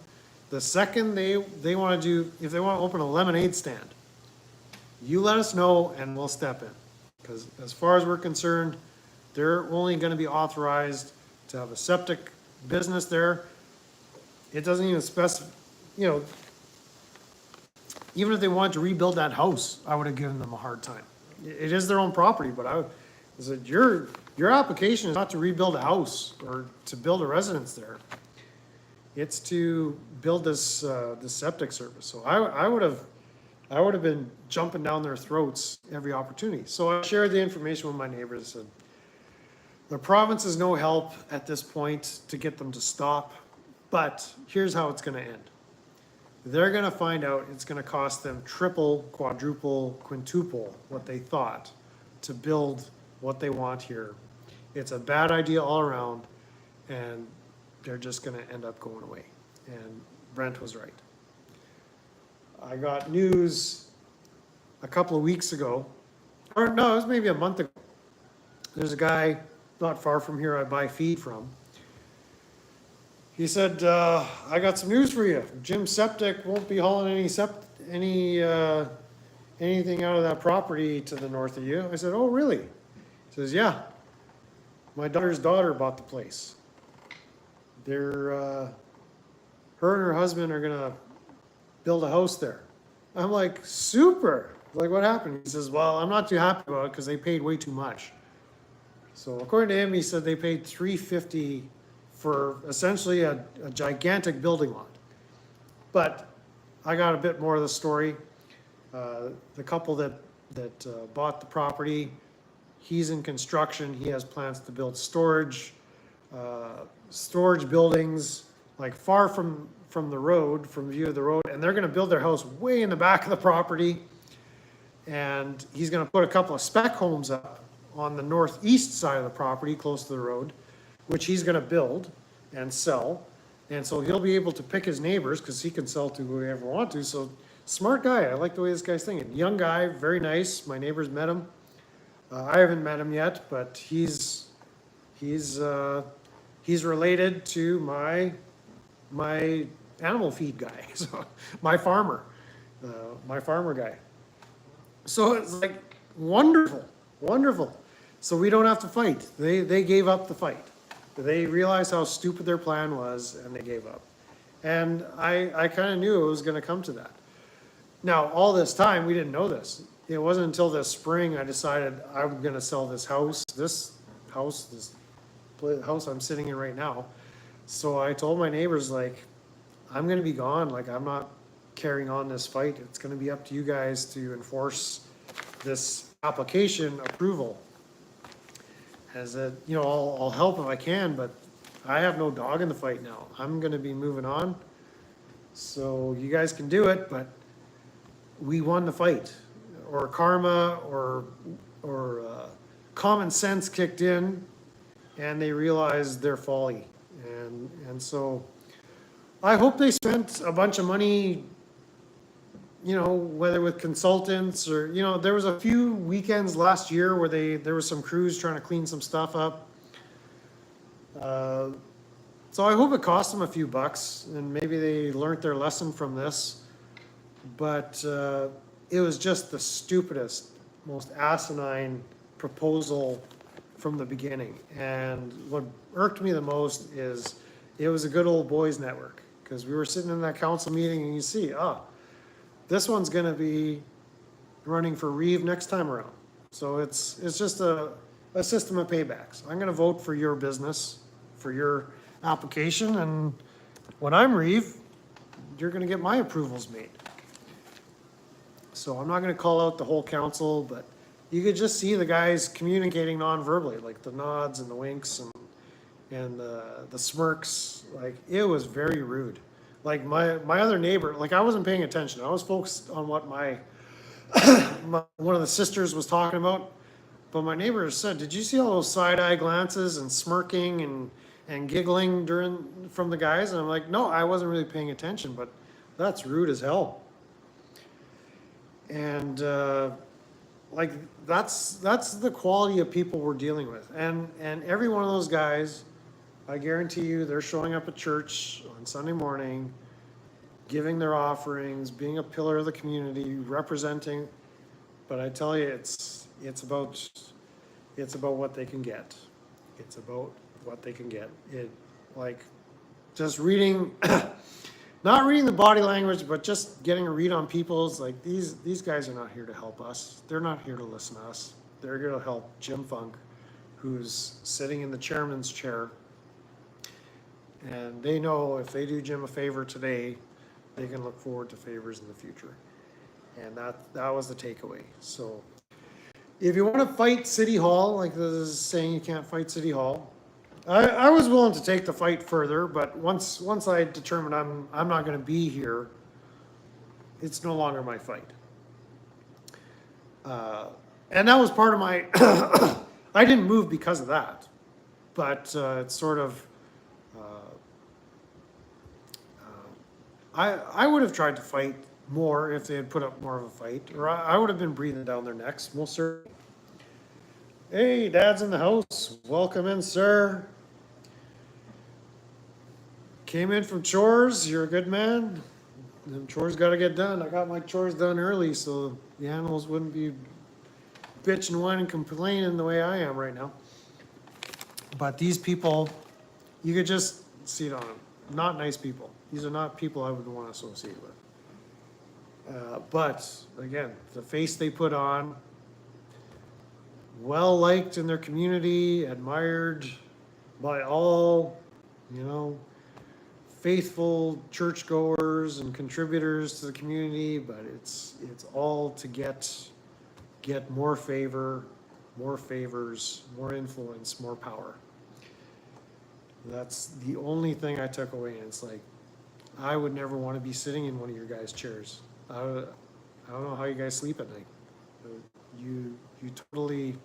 [SPEAKER 1] The second they want to do, if they want to open a lemonade stand, you let us know and we'll step in. Because as far as we're concerned, they're only going to be authorized to have a septic business there. It doesn't even specify, you know, even if they wanted to rebuild that house, I would have given them a hard time. It is their own property, but I said, your application is not to rebuild a house or to build a residence there. It's to build this septic service. So I would have been jumping down their throats every opportunity. So I shared the information with my neighbors and the province is no help at this point to get them to stop, but here's how it's gonna end. They're gonna find out it's gonna cost them triple, quadruple, quintuple what they thought to build what they want here. It's a bad idea all around, and they're just gonna end up going away. And Brent was right. I got news a couple of weeks ago, or no, it was maybe a month ago. There's a guy not far from here I buy feed from. He said, I got some news for you. Jim Septic won't be hauling anything out of that property to the north of you. I said, oh, really? He says, yeah. My daughter's daughter bought the place. Her and her husband are gonna build a house there. I'm like, super. Like, what happened? He says, well, I'm not too happy about it because they paid way too much. So according to him, he said they paid $350 for essentially a gigantic building lot. But I got a bit more of the story. The couple that bought the property, he's in construction. He has plans to build storage buildings, like far from the road, from the view of the road. And they're gonna build their house way in the back of the property. And he's gonna put a couple of spec homes up on the northeast side of the property, close to the road, which he's gonna build and sell. And so he'll be able to pick his neighbors because he can sell to whoever wants to. So smart guy. I like the way this guy's thinking. Young guy, very nice. My neighbors met him. I haven't met him yet, but he's related to my animal feed guy, so my farmer guy. So it's like wonderful, wonderful. So we don't have to fight. They gave up the fight. They realized how stupid their plan was and they gave up. And I kind of knew it was going to come to that. Now, all this time, we didn't know this. It wasn't until this spring I decided I'm going to sell this house I'm sitting in right now. So I told my neighbors, like, I'm going to be gone. Like, I'm not carrying on this fight. It's going to be up to you guys to enforce this application approval. As a, you know, I'll help if I can, but I have no dog in the fight now. I'm going to be moving on. So you guys can do it, but we won the fight. Or karma or common sense kicked in and they realized their folly. And so I hope they spent a bunch of money, you know, whether with consultants or, you know, there was a few weekends last year where there was some crews trying to clean some stuff up. So I hope it cost them a few bucks and maybe they learned their lesson from this. But it was just the stupidest, most asinine proposal from the beginning. And what irked me the most is it was a good old boys network. because we were sitting in that council meeting and you see, this one's going to be running for Reeve next time around. So it's just a system of paybacks. I'm going to vote for your business, for your application, and when I'm Reeve, you're going to get my approvals made. So I'm not going to call out the whole council, but you could just see the guys communicating non-verbally, like the nods and the winks and the smirks. Like, it was very rude. Like my other neighbor, like I wasn't paying attention. I was focused on what one of the sisters was talking about. But my neighbor said, "Did you see all those side-eye glances and smirking and giggling from the guys?" And I'm like, "No, I wasn't really paying attention, but that's rude as hell." And like that's the quality of people we're dealing with. And every one of those guys, I guarantee you, they're showing up at church on Sunday morning, giving their offerings, being a pillar of the community, representing. But I tell you, it's about what they can get. It's about what they can get. It, like, just reading, not reading the body language, but just getting a read on people's, like, these guys are not here to help us. They're not here to listen to us. They're here to help Jim Funk, who's sitting in the chairman's chair. And they know if they do Jim a favor today, they can look forward to favors in the future. And that was the takeaway. So if you want to fight City Hall, like this is saying you can't fight City Hall, I was willing to take the fight further, but once I determined I'm not going to be here, it's no longer my fight. And that was part of my, I didn't move because of that, but it's sort of, I would have tried to fight more if they had put up more of a fight, or I would have been breathing down their necks, most certainly. Hey, Dad's in the house. Welcome in, sir. Came in from chores. You're a good man. Them chores got to get done. I got my chores done early, so the animals wouldn't be bitching, whining, complaining the way I am right now. But these people, you could just see it on them. Not nice people. These are not people I would want to associate with. But again, the face they put on, well liked in their community, admired by all, faithful churchgoers and contributors to the community, but it's all to get more favor, more favors, more influence, more power. That's the only thing I took away. And it's like, I would never want to be sitting in one of your guys' chairs. I don't know how you guys sleep at night. You totally,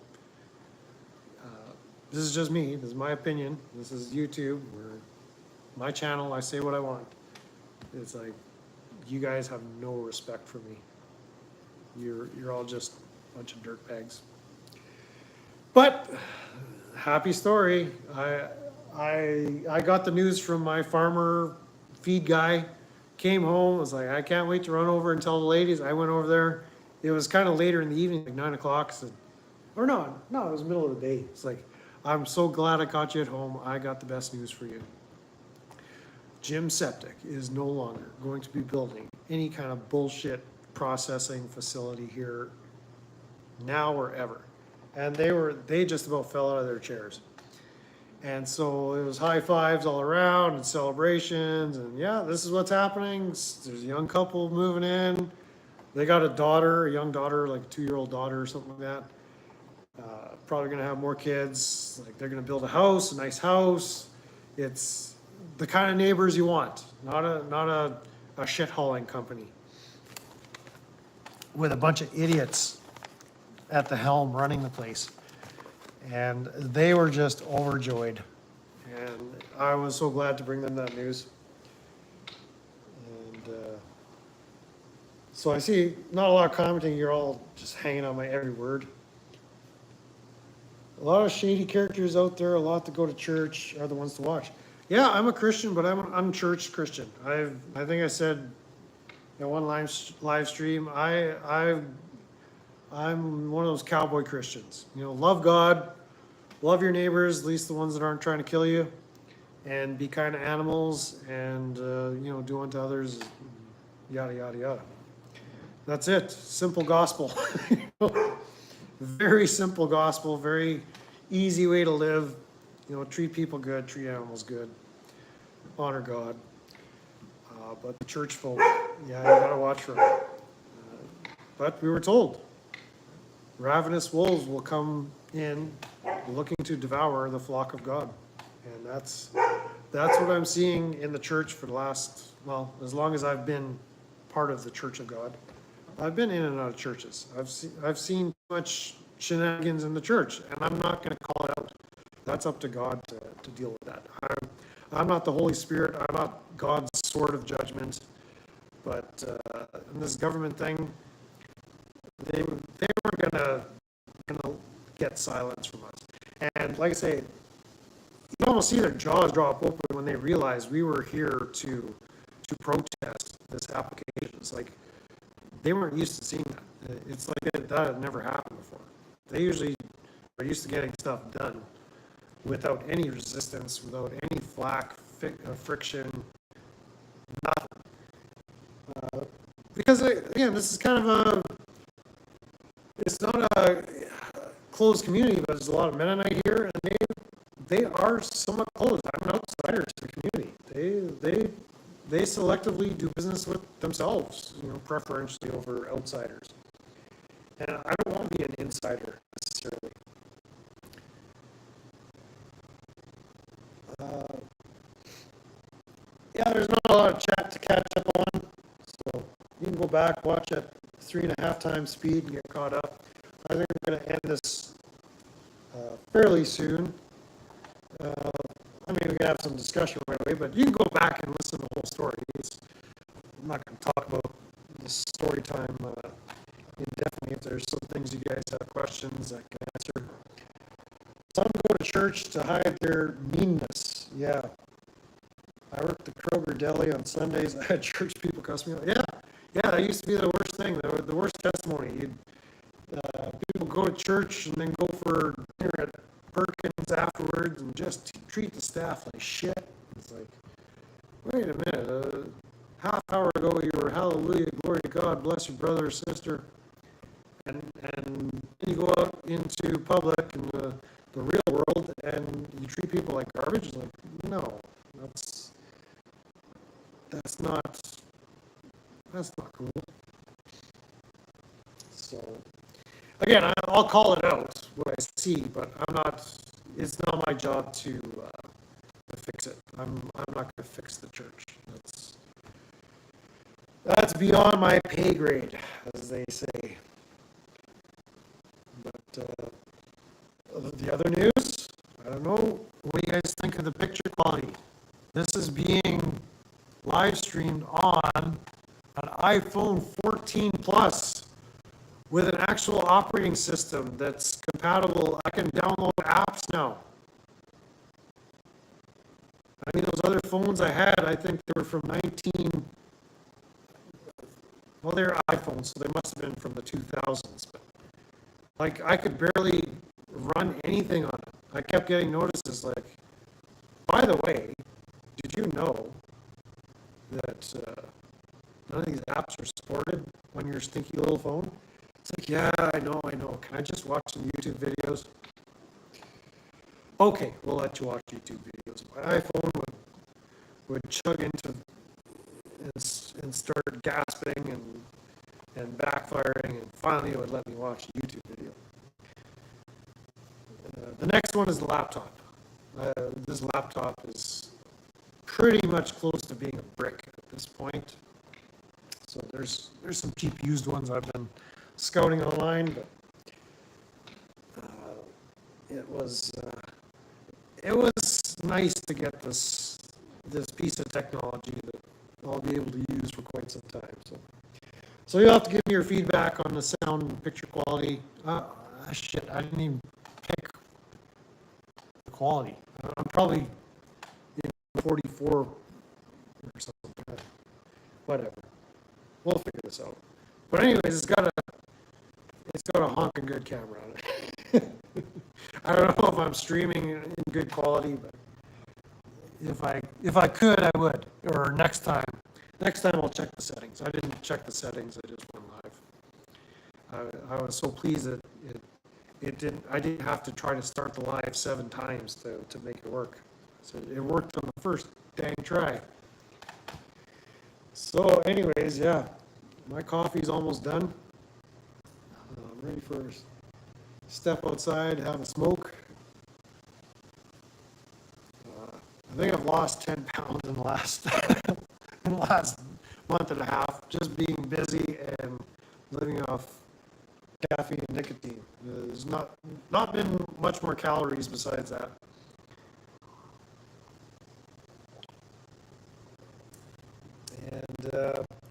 [SPEAKER 1] this is just me, this is my opinion, this is YouTube, my channel, I say what I want. It's like, you guys have no respect for me. You're all just a bunch of dirtbags. But, happy story. I got the news from my farmer feed guy, came home, was like, I can't wait to run over and tell the ladies. I went over there. It was kind of later in the evening, like 9 o'clock. So, or no, it was middle of the day. It's like, I'm so glad I caught you at home. I got the best news for you. Jim Septic is no longer going to be building any kind of bullshit processing facility here now or ever. And they just about fell out of their chairs. And so it was high fives all around and celebrations, and yeah, this is what's happening. There's a young couple moving in. They got a young daughter, like a 2-year-old daughter or something like that. Probably gonna have more kids. Like, they're gonna build a house, a nice house. It's the kind of neighbors you want, not a shit hauling company with a bunch of idiots at the helm running the place. And they were just overjoyed. And I was so glad to bring them that news. And so I see not a lot of commenting. You're all just hanging on my every word. A lot of shady characters out there, a lot to go to church, are the ones to watch. Yeah, I'm a Christian, but I'm an unchurched Christian. I think I said in one live stream, I'm one of those cowboy Christians. Love God, love your neighbors, at least the ones that aren't trying to kill you, and be kind to animals, and, do unto others, yada, yada, yada. That's it. Simple gospel. Very simple gospel, very easy way to live. Treat people good, treat animals good, honor God. But the church folk, yeah, you gotta watch for them. But we were told, ravenous wolves will come in looking to devour the flock of God. And that's what I'm seeing in the church for the last, as long as I've been part of the Church of God. I've been in and out of churches. I've seen too much shenanigans in the church, and I'm not going to call it out. That's up to God to deal with that. I'm not the Holy Spirit. I'm not God's sword of judgment. But in this government thing, they weren't gonna get silence from us. And like I say, you almost see their jaws drop open when they realize we were here to protest this application. It's like they weren't used to seeing that. It's like that had never happened before. They usually are used to getting stuff done without any resistance, without any flack, friction, nothing. Because again, this is kind of it's not a closed community, but there's a lot of Mennonite here, and they are somewhat closed. I'm an outsider to the community. They selectively do business with themselves, preferentially over outsiders. And I don't want to be an insider necessarily. Yeah, there's not a lot of chat to catch up on, so you can go back, watch at 3.5 times speed and get caught up. I think I'm going to end this fairly soon. We can have some discussion right away, but you can go back and listen to the whole story. I'm not going to talk about the story time indefinitely. If there's some things you guys have questions, I can answer. Some go to church to hide their meanness. Yeah. I worked at Kroger Deli on Sundays. I had church people cuss me out. Yeah, that used to be the worst thing, the worst testimony. People go to church and then go for dinner at Perkins afterwards and just treat the staff like shit. It's like, wait a minute, half hour ago you were hallelujah, glory to God, bless your brother or sister, and you go out into public and the real world and you treat people like garbage. Like, no, that's not cool. So again, I'll call it out what I see, but it's not my job to fix it. I'm not going to fix the church. That's beyond my pay grade, as they say. But the other news, I don't know, what do you guys think of the picture quality? This is being live streamed on an iPhone 14 Plus with an actual operating system that's compatible. I can download apps now. Those other phones I had, I think they were from they're iPhones, so they must have been from the 2000s. But I could barely run anything on it. I kept getting notices like, by the way, did you know that none of these apps are supported on your stinky little phone? It's like, yeah, I know. Can I just watch some YouTube videos? Okay, we'll let you watch YouTube videos. My iPhone would chug into and start gasping and backfiring, and finally it would let me watch a YouTube video. The next one is the laptop. This laptop is pretty much close to being a brick at this point. So there's some cheap used ones I've been scouting online, but it was nice to get this piece of technology that I'll be able to use for quite some time. So you'll have to give me your feedback on the sound and picture quality. Shit, I didn't even pick the quality. I'm probably 44 or something. Whatever. We'll figure this out. But anyways, it's got a honking good camera on it. I don't know if I'm streaming in good quality, but if I could, I would, or next time. Next time I'll check the settings. I didn't check the settings, I just went live. I was so pleased that I didn't have to try to start the live 7 times to make it work. So it worked on the first dang try. So anyways, yeah, my coffee's almost done. I'm ready for a step outside, have a smoke. I think I've lost 10 pounds in the last in the last month and a half, just being busy and living off caffeine and nicotine. There's not been much more calories besides that. And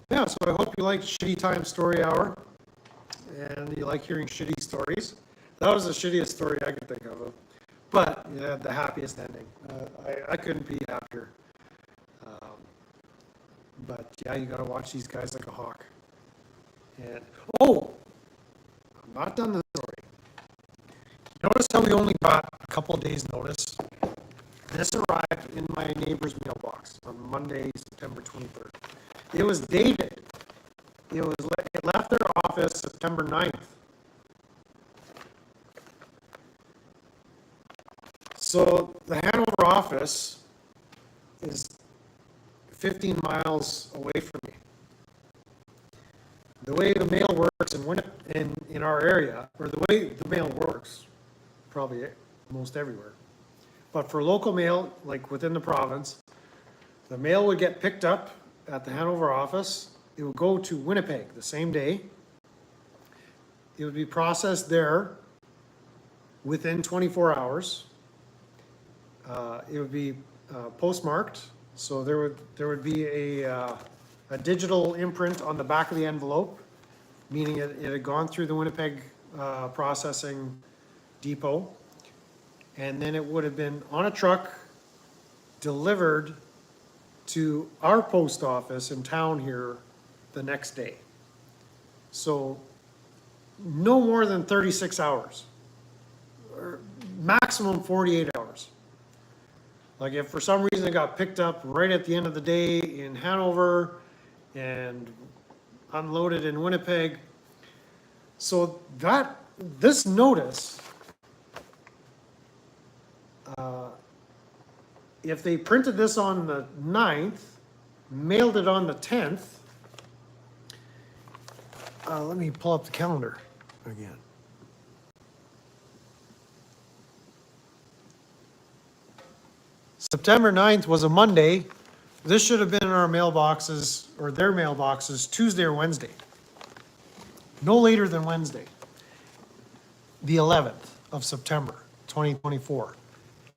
[SPEAKER 1] yeah, so I hope you like Shitty Time Story Hour and you like hearing shitty stories. That was the shittiest story I could think of. But yeah, the happiest ending. I couldn't be happier. But yeah, you gotta watch these guys like a hawk. And oh, I'm not done the story. Notice how we only got a couple of days notice. This arrived in my neighbor's mailbox on Monday, September 23rd. It was dated. It left their office September 9th. So the Hanover office is 15 miles away from me. The way the mail works in our area, or the way the mail works, probably most everywhere, but for local mail, like within the province, the mail would get picked up at the Hanover office. It would go to Winnipeg the same day. It would be processed there within 24 hours. It would be postmarked, so there would be a digital imprint on the back of the envelope, meaning it had gone through the Winnipeg processing depot, and then it would have been on a truck delivered to our post office in town here the next day. So no more than 36 hours, or maximum 48 hours. Like if for some reason it got picked up right at the end of the day in Hanover and unloaded in Winnipeg. So this notice, if they printed this on the 9th, mailed it on the 10th, let me pull up the calendar again. September 9th was a Monday. This should have been in our mailboxes, or their mailboxes, Tuesday or Wednesday. No later than Wednesday, the 11th of September, 2024.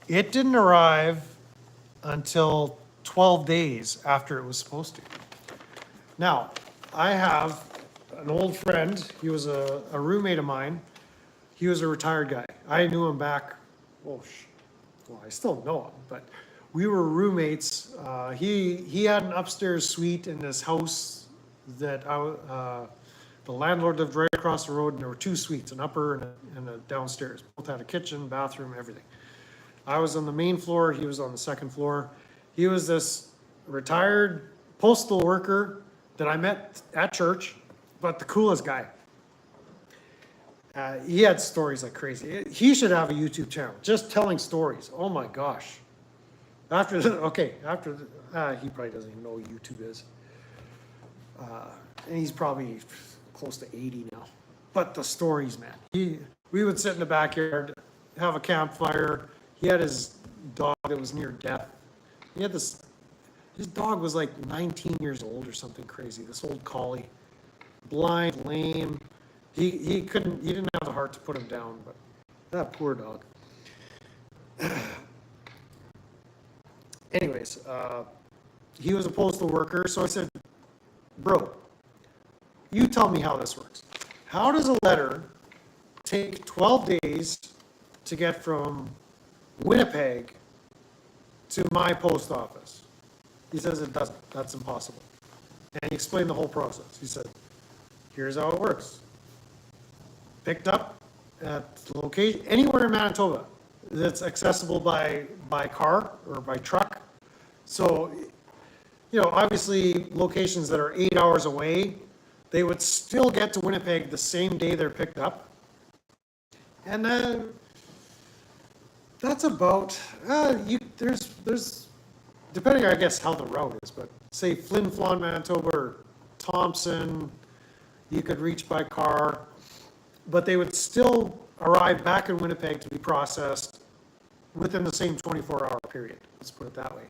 [SPEAKER 1] It didn't arrive until 12 days after it was supposed to. Now, I have an old friend. He was a roommate of mine. He was a retired guy. I knew him back, well, I still know him, but we were roommates. He had an upstairs suite in this house that the landlord lived right across the road, and there were 2 suites, an upper and a downstairs. Both had a kitchen, bathroom, everything. I was on the main floor, he was on the second floor. He was this retired postal worker that I met at church, but the coolest guy. He had stories like crazy. He should have a YouTube channel, just telling stories. Oh my gosh. He probably doesn't even know what YouTube is. And he's probably close to 80 now. But the stories, man. We would sit in the backyard, have a campfire. He had his dog that was near death. His dog was like 19 years old or something crazy, this old collie. Blind, lame. He didn't have the heart to put him down, but that poor dog. Anyways, he was a postal worker, so I said, bro, you tell me how this works. How does a letter take 12 days to get from Winnipeg to my post office? He says it doesn't. That's impossible. And he explained the whole process. He said, here's how it works. Picked up at the location, anywhere in Manitoba that's accessible by car or by truck, So, obviously, locations that are 8 hours away, they would still get to Winnipeg the same day they're picked up. And then, that's about, there's, depending, I guess, how the route is, but say Flin Flon, Manitoba, or Thompson, you could reach by car, but they would still arrive back in Winnipeg to be processed within the same 24-hour period, let's put it that way.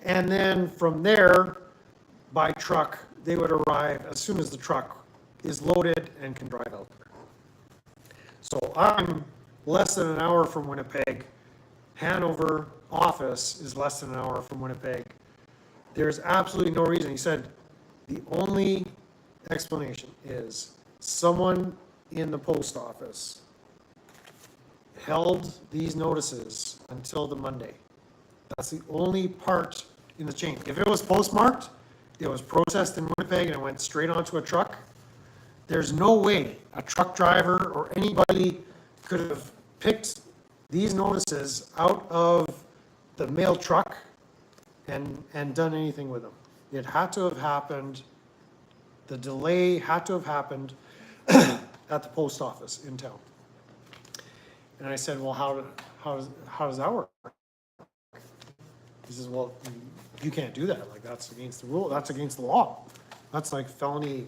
[SPEAKER 1] And then from there, by truck, they would arrive as soon as the truck is loaded and can drive out there. So I'm less than an hour from Winnipeg. Hanover office is less than an hour from Winnipeg. There's absolutely no reason. He said the only explanation is someone in the post office held these notices until the Monday. That's the only part in the chain. If it was postmarked, it was processed in Winnipeg and it went straight onto a truck, there's no way a truck driver or anybody could have picked these notices out of the mail truck and done anything with them. It had to have happened, the delay had to have happened at the post office in town. And I said, well, how does that work? He says, well, you can't do that. Like, that's against the rule. That's against the law. That's like felony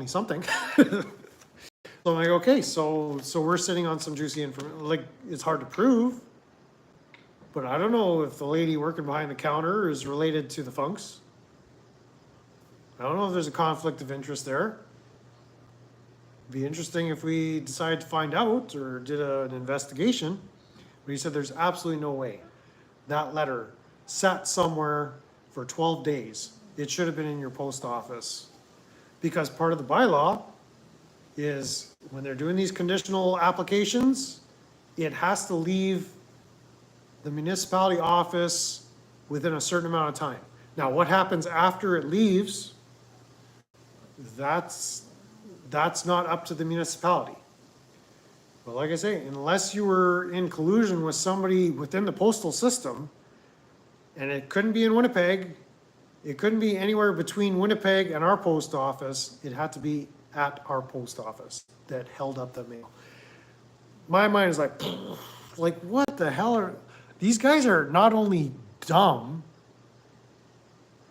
[SPEAKER 1] something. So I'm like, okay, so we're sitting on some juicy information. Like, it's hard to prove, but I don't know if the lady working behind the counter is related to the Funks. I don't know if there's a conflict of interest there. Be interesting if we decide to find out or did an investigation. But he said there's absolutely no way that letter sat somewhere for 12 days. It should have been in your post office, because part of the bylaw is when they're doing these conditional applications, it has to leave the municipality office within a certain amount of time. Now, what happens after it leaves, that's not up to the municipality. But like I say, unless you were in collusion with somebody within the postal system, and it couldn't be in Winnipeg, it couldn't be anywhere between Winnipeg and our post office, it had to be at our post office that held up the mail. My mind is like what the hell are, these guys are not only dumb,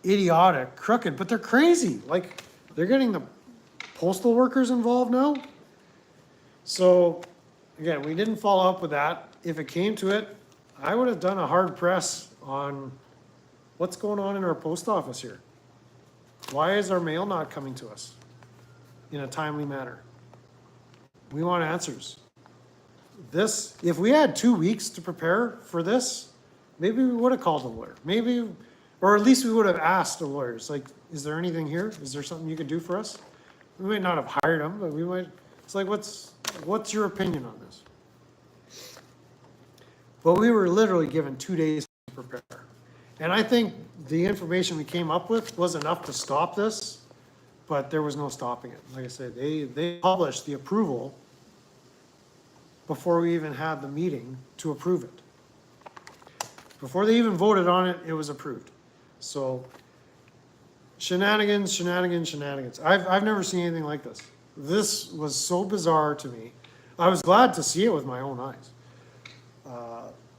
[SPEAKER 1] idiotic, crooked, but they're crazy. Like, they're getting the postal workers involved now. So again, we didn't follow up with that. If it came to it, I would have done a hard press on what's going on in our post office here. Why is our mail not coming to us in a timely manner? We want answers. This, if we had 2 weeks to prepare for this, maybe we would have called a lawyer. Maybe, or at least we would have asked the lawyers, like, is there anything here? Is there something you could do for us? We might not have hired them, but we might, it's like, what's your opinion on this? But we were literally given 2 days to prepare. And I think the information we came up with was enough to stop this, but there was no stopping it. Like I said, they published the approval before we even had the meeting to approve it. Before they even voted on it, it was approved. So shenanigans. I've never seen anything like this. This was so bizarre to me. I was glad to see it with my own eyes.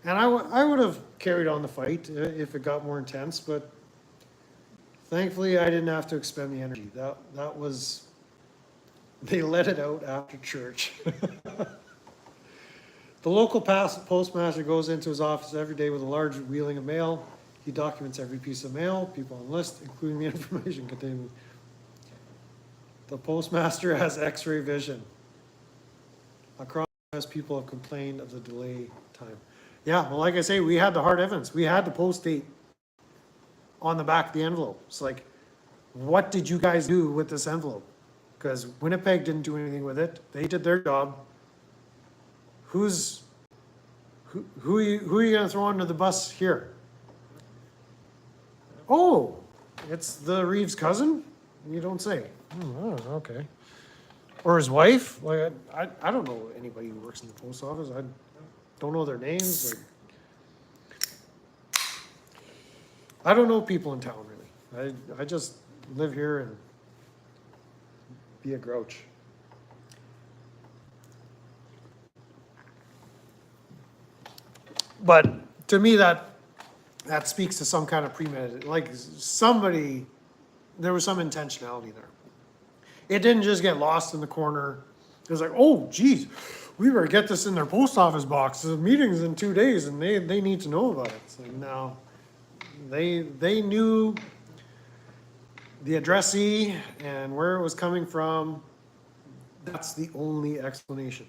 [SPEAKER 1] And I would have carried on the fight if it got more intense, but thankfully I didn't have to expend the energy. That was, they let it out after church. The local postmaster goes into his office every day with a large wheeling of mail. He documents every piece of mail, people on the list, including the information contained. The postmaster has X-ray vision. Across as people have complained of the delay time. Yeah, well, like I say, we had the hard evidence. We had the post date on the back of the envelope. It's like, what did you guys do with this envelope? Because Winnipeg didn't do anything with it. They did their job. Who are you going to throw under the bus here? Oh, it's the Reeves' cousin? You don't say. Oh, okay. Or his wife? Like, I don't know anybody who works in the post office. I don't know their names. Like, I don't know people in town really. I just live here and be a grouch. But to me, that speaks to some kind of premeditated, like somebody, there was some intentionality there. It didn't just get lost in the corner. It was like, oh, geez, we better get this in their post office box. The meeting's in 2 days, and they need to know about it. It's like, no, they knew the addressee and where it was coming from. That's the only explanation.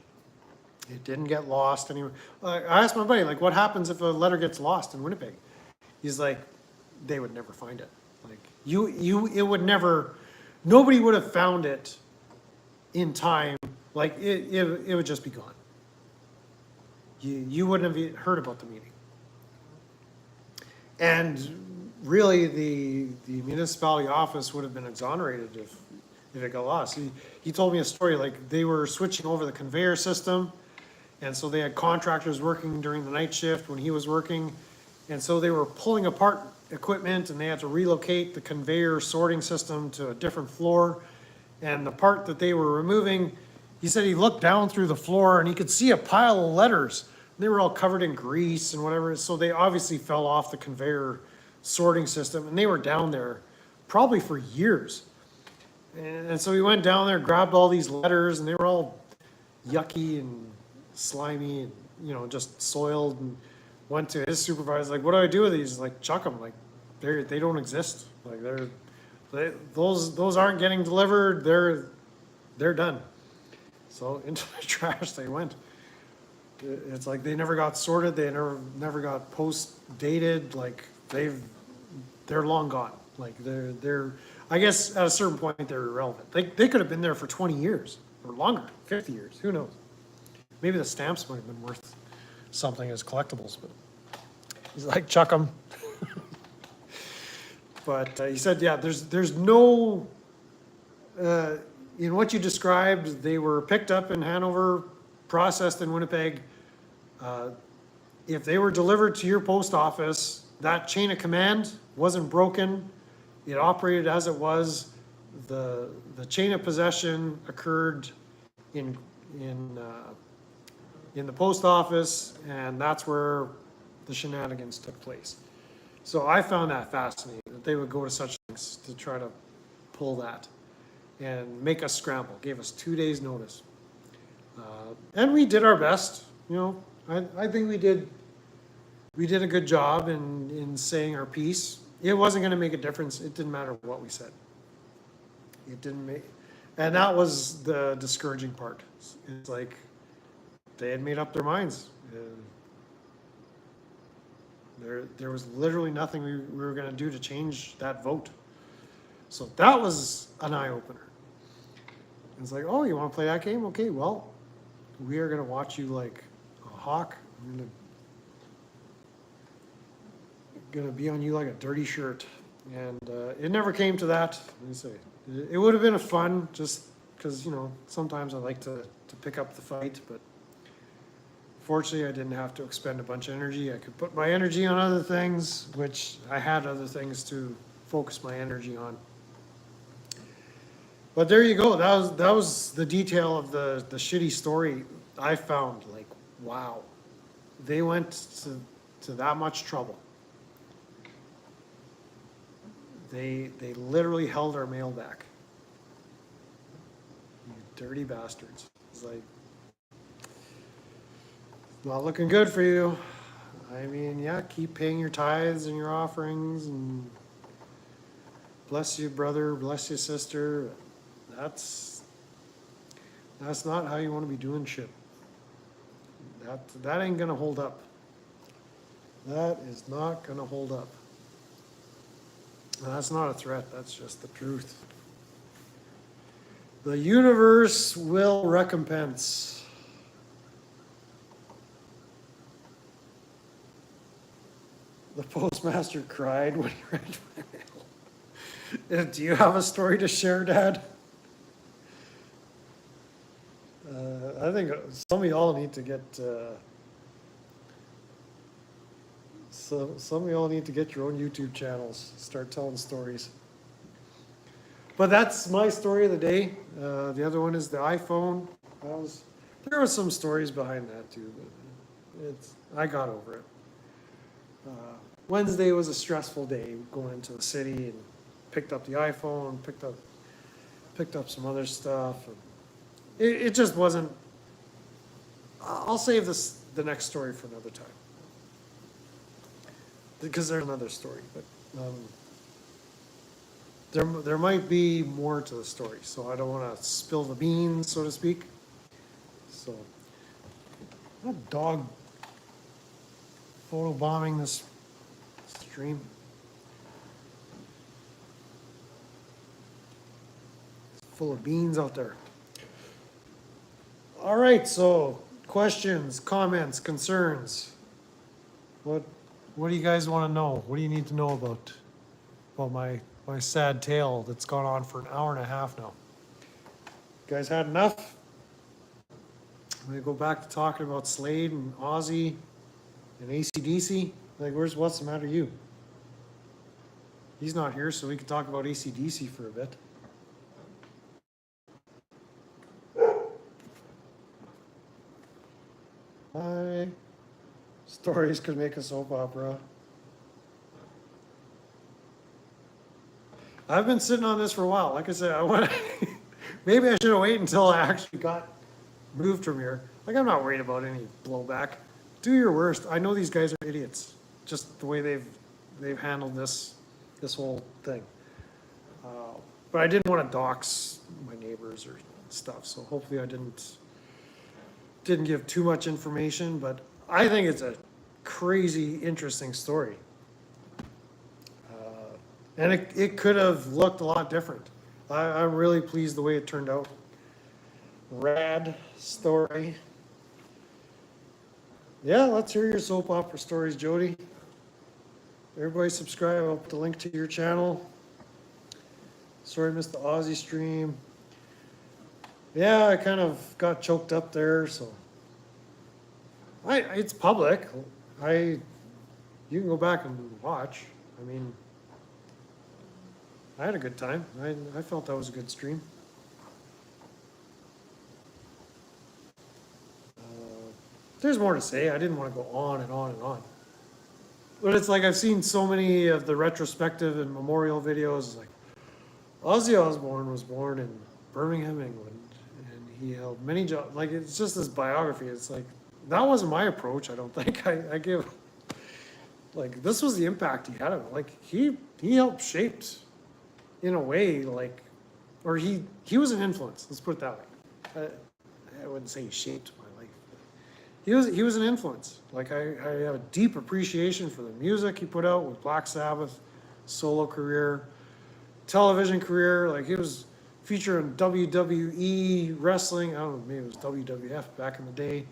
[SPEAKER 1] It didn't get lost anywhere. I asked my buddy, like, what happens if a letter gets lost in Winnipeg? He's like, they would never find it. Like, it would never, nobody would have found it in time. Like, it would just be gone. You wouldn't have heard about the meeting. And really, the municipality office would have been exonerated if it got lost. He told me a story, like, they were switching over the conveyor system, and so they had contractors working during the night shift when he was working, and so they were pulling apart equipment, and they had to relocate the conveyor sorting system to a different floor. And the part that they were removing, he said he looked down through the floor and he could see a pile of letters. They were all covered in grease and whatever, so they obviously fell off the conveyor sorting system, and they were down there probably for years. And so he went down there, grabbed all these letters, and they were all yucky and slimy and, you know, just soiled, and went to his supervisor, like, what do I do with these? He's like, chuck them. Like, they don't exist. Like, those aren't getting delivered. They're done. So into the trash they went. It's like they never got sorted. They never got post dated. Like, they're long gone. Like, they're I guess at a certain point they're irrelevant. They could have been there for 20 years or longer, 50 years. Who knows? Maybe the stamps might have been worth something as collectibles, but he's like, chuck them. But he said, yeah, there's no, in what you described, they were picked up in Hanover, processed in Winnipeg. If they were delivered to your post office, that chain of command wasn't broken. It operated as it was. The chain of possession occurred in the post office, and that's where the shenanigans took place. So I found that fascinating, that they would go to such things to try to pull that and make us scramble. Gave us 2 days notice. And we did our best. You know, I think we did a good job in saying our piece. It wasn't going to make a difference. It didn't matter what we said. It didn't make, and that was the discouraging part. It's like they had made up their minds. There was literally nothing we were going to do to change that vote. So that was an eye-opener. It's like, oh, you want to play that game? Okay, well, we are going to watch you like a hawk. I'm going to be on you like a dirty shirt. And it never came to that. Let me say, it would have been a fun, just because, you know, sometimes I like to pick up the fight, but fortunately I didn't have to expend a bunch of energy. I could put my energy on other things, which I had other things to focus my energy on. But there you go. That was the detail of the Shytty story. I found, like, wow, they went to that much trouble. They literally held our mail back. You dirty bastards. It's like, not looking good for you. I mean, yeah, keep paying your tithes and your offerings, and bless you, brother, bless you, sister. That's not how you want to be doing shit. That ain't gonna hold up. That is not gonna hold up. That's not a threat, that's just the truth. The universe will recompense. The postmaster cried when he read my mail. Do you have a story to share, Dad? I think some of y'all need to get So some of y'all need to get your own YouTube channels, start telling stories. But that's my story of the day. The other one is the iPhone. There were some stories behind that too, but I got over it. Wednesday was a stressful day, going into the city and picked up the iPhone, picked up some other stuff. And it just wasn't. I'll save the next story for another time, because there's another story. But there might be more to the story, so I don't want to spill the beans, so to speak. So, that dog photo bombing this stream. It's full of beans out there. All right, so questions, comments, concerns. What do you guys want to know? What do you need to know about my sad tale that's gone on for an hour and a half now? You guys had enough? I'm gonna go back to talking about Slade and Ozzy and AC/DC. Like, what's the matter with you? He's not here, so we can talk about AC/DC for a bit. Hi. Stories could make a soap opera. I've been sitting on this for a while. Like I said, maybe I should have waited until I actually got moved from here. Like, I'm not worried about any blowback. Do your worst. I know these guys are idiots. Just the way they've handled this whole thing. But I didn't want to dox my neighbors or stuff, so hopefully I didn't give too much information. But I think it's a crazy, interesting story. And it could have looked a lot different. I'm really pleased the way it turned out. Rad story. Yeah, let's hear your soap opera stories, Jody. Everybody subscribe. I'll put the link to your channel. Sorry I missed the Aussie stream. Yeah, I kind of got choked up there, so it's public. You can go back and watch. I mean, I had a good time. I felt that was a good stream. There's more to say. I didn't want to go on and on and on. But it's like I've seen so many of the retrospective and memorial videos. Like, Ozzy Osbourne was born in Birmingham, England, and he held many jobs. Like, it's just this biography. It's like, that wasn't my approach, I don't think. I give, like, this was the impact he had on it. Like, he helped shaped, in a way, like, or he was an influence. Let's put it that way. I wouldn't say he shaped my life. He was an influence. Like, I have a deep appreciation for the music he put out with Black Sabbath, solo career, television career. Like, he was featured in WWE wrestling. I don't know, maybe it was WWF back in the day.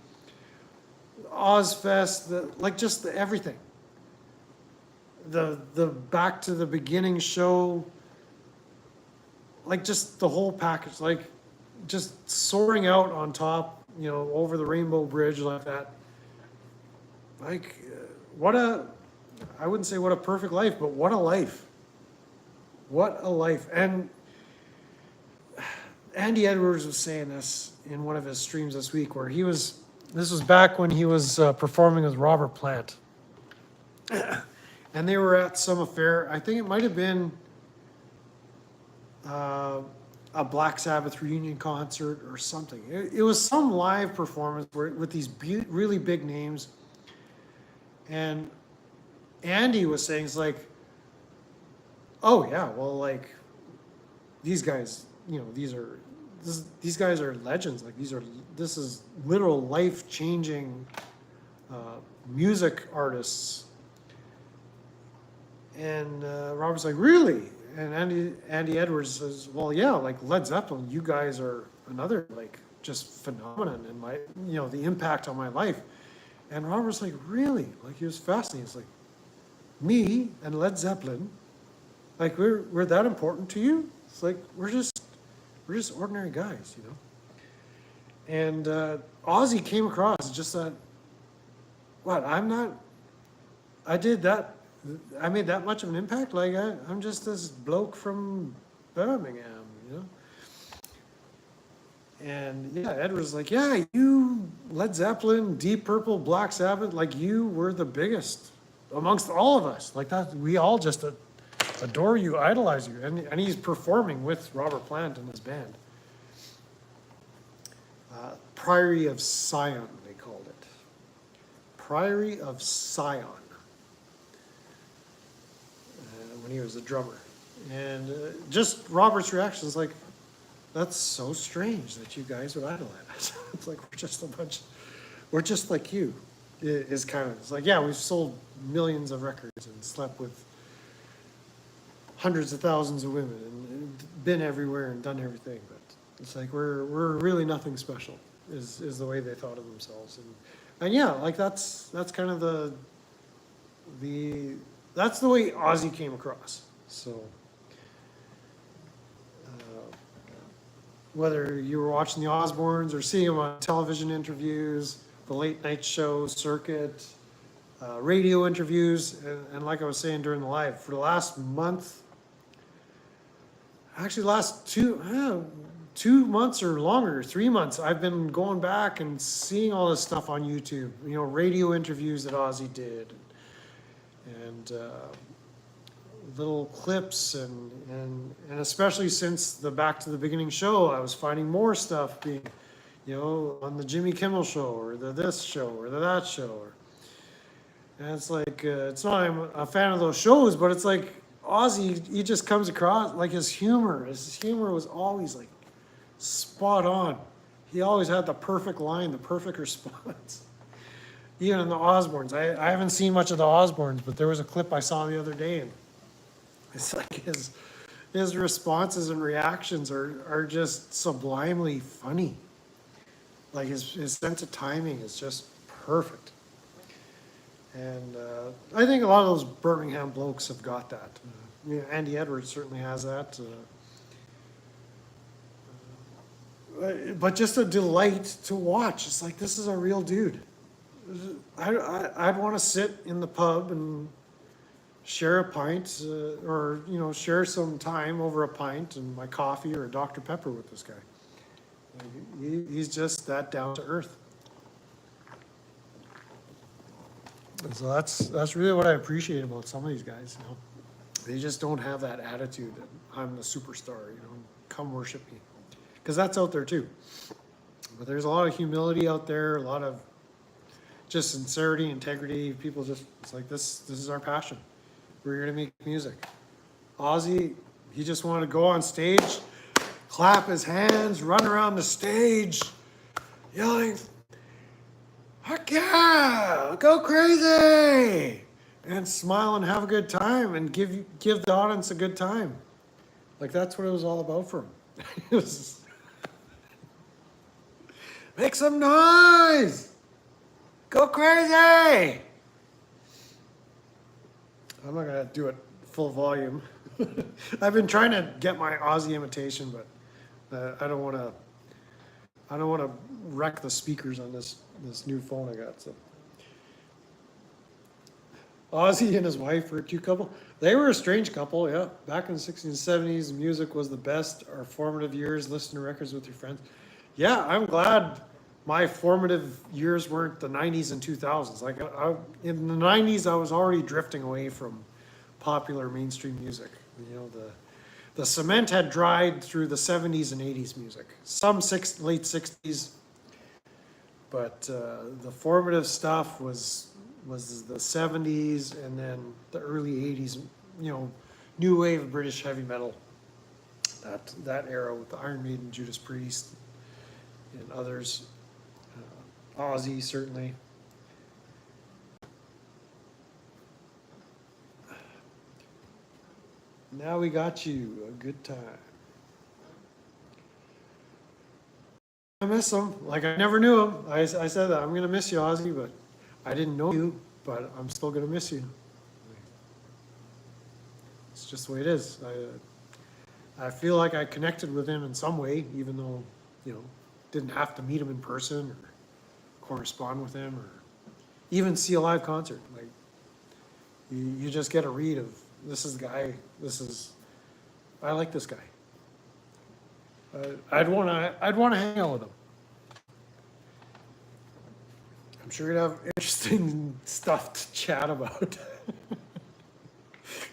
[SPEAKER 1] Ozfest, like, just everything. The Back to the Beginning show, like, just the whole package, like, just soaring out on top, over the Rainbow Bridge like that. Like, I wouldn't say what a perfect life, but what a life. What a life. And Andy Edwards was saying this in one of his streams this week, where this was back when he was performing with Robert Plant. And they were at some affair. I think it might have been a Black Sabbath reunion concert or something. It was some live performance with these really big names. And Andy was saying, it's like, oh yeah, well, like, these guys, these guys are legends. Like, this is literal life-changing music artists. And Robert's like, really? And Andy Edwards says, well, yeah, like Led Zeppelin, you guys are another, like, just phenomenon in my, the impact on my life. And Robert's like, really? Like, he was fascinated. It's like, me and Led Zeppelin, like, we're that important to you? It's like, we're just ordinary guys, And Ozzy came across just that, what, I'm I did that. I made that much of an impact. Like I'm just this bloke from Birmingham, you know. And yeah, Ed was like, yeah, you, Led Zeppelin, Deep Purple, Black Sabbath, like you were the biggest amongst all of us. Like that, we all just adore you, idolize you. And he's performing with Robert Plant and his band. Priory of Sion, they called it. Priory of Sion, when he was a drummer. And just Robert's reaction is like, that's so strange that you guys would idolize us. It's like, we're just like you. Is kind of, it's like, yeah, we've sold millions of records and slept with hundreds of thousands of women and been everywhere and done everything. But it's like, we're really nothing special, is the way they thought of themselves. And yeah, like that's kind of that's the way Ozzy came across. So whether you were watching the Osbournes or seeing them on television interviews, the late night show circuit, radio interviews, and like I was saying during the live, for the last month, actually last 2 months or longer, 3 months, I've been going back and seeing all this stuff on YouTube, you know, radio interviews that Ozzy did, and little clips, and especially since the Back to the Beginning show, I was finding more stuff being, you know, on the Jimmy Kimmel show, or the this show, or the that show, and it's like, it's not I'm a fan of those shows, but it's like Ozzy, he just comes across, like his humor was always like spot on. He always had the perfect line, the perfect response. Even in the Osbournes, I haven't seen much of the Osbournes, but there was a clip I saw the other day, and it's like his responses and reactions are just sublimely funny. Like his sense of timing is just perfect. And I think a lot of those Birmingham blokes have got that. You know, Andy Edwards certainly has that. But just a delight to watch. It's like, this is a real dude. I'd want to sit in the pub and share a pint, or, you know, share some time over a pint and my coffee or a Dr. Pepper with this guy. He's just that down to earth. And so that's really what I appreciate about some of these guys. You know, they just don't have that attitude that I'm the superstar. You know, come worship me, because that's out there too. But there's a lot of humility out there, a lot of just sincerity, integrity. People just, it's like, this is our passion. We're here to make music. Ozzy, he just wanted to go on stage, clap his hands, run around the stage, yelling, heck yeah, go crazy, and smile and have a good time and give the audience a good time. Like, that's what it was all about for him. It was, make some noise, go crazy. I'm not gonna do it full volume. I've been trying to get my Ozzy imitation, but I don't want to wreck the speakers on this new phone I got. So Ozzy and his wife were a cute couple. They were a strange couple, yeah. Back in the 60s and 70s, music was the best. Our formative years, listen to records with your friends. Yeah, I'm glad my formative years weren't the 90s and 2000s. Like, in the 90s, I was already drifting away from popular mainstream music. You know, the cement had dried through the 70s and 80s music. Some late 60s, but the formative stuff was the 70s, and then the early 80s, you know, new wave of British heavy metal. That era with the Iron Maiden, Judas Priest, and others. Ozzy, certainly. Now we got you a good time. I miss him. Like, I never knew him. I said that I'm gonna miss you, Ozzy, but I didn't know you. But I'm still gonna miss you. It's just the way it is. I feel like I connected with him in some way, even though, you know, didn't have to meet him in person or correspond with him or even see a live concert. Like, You just get a read of, this is the guy, I like this guy. I'd wanna hang out with him. I'm sure you'd have interesting stuff to chat about.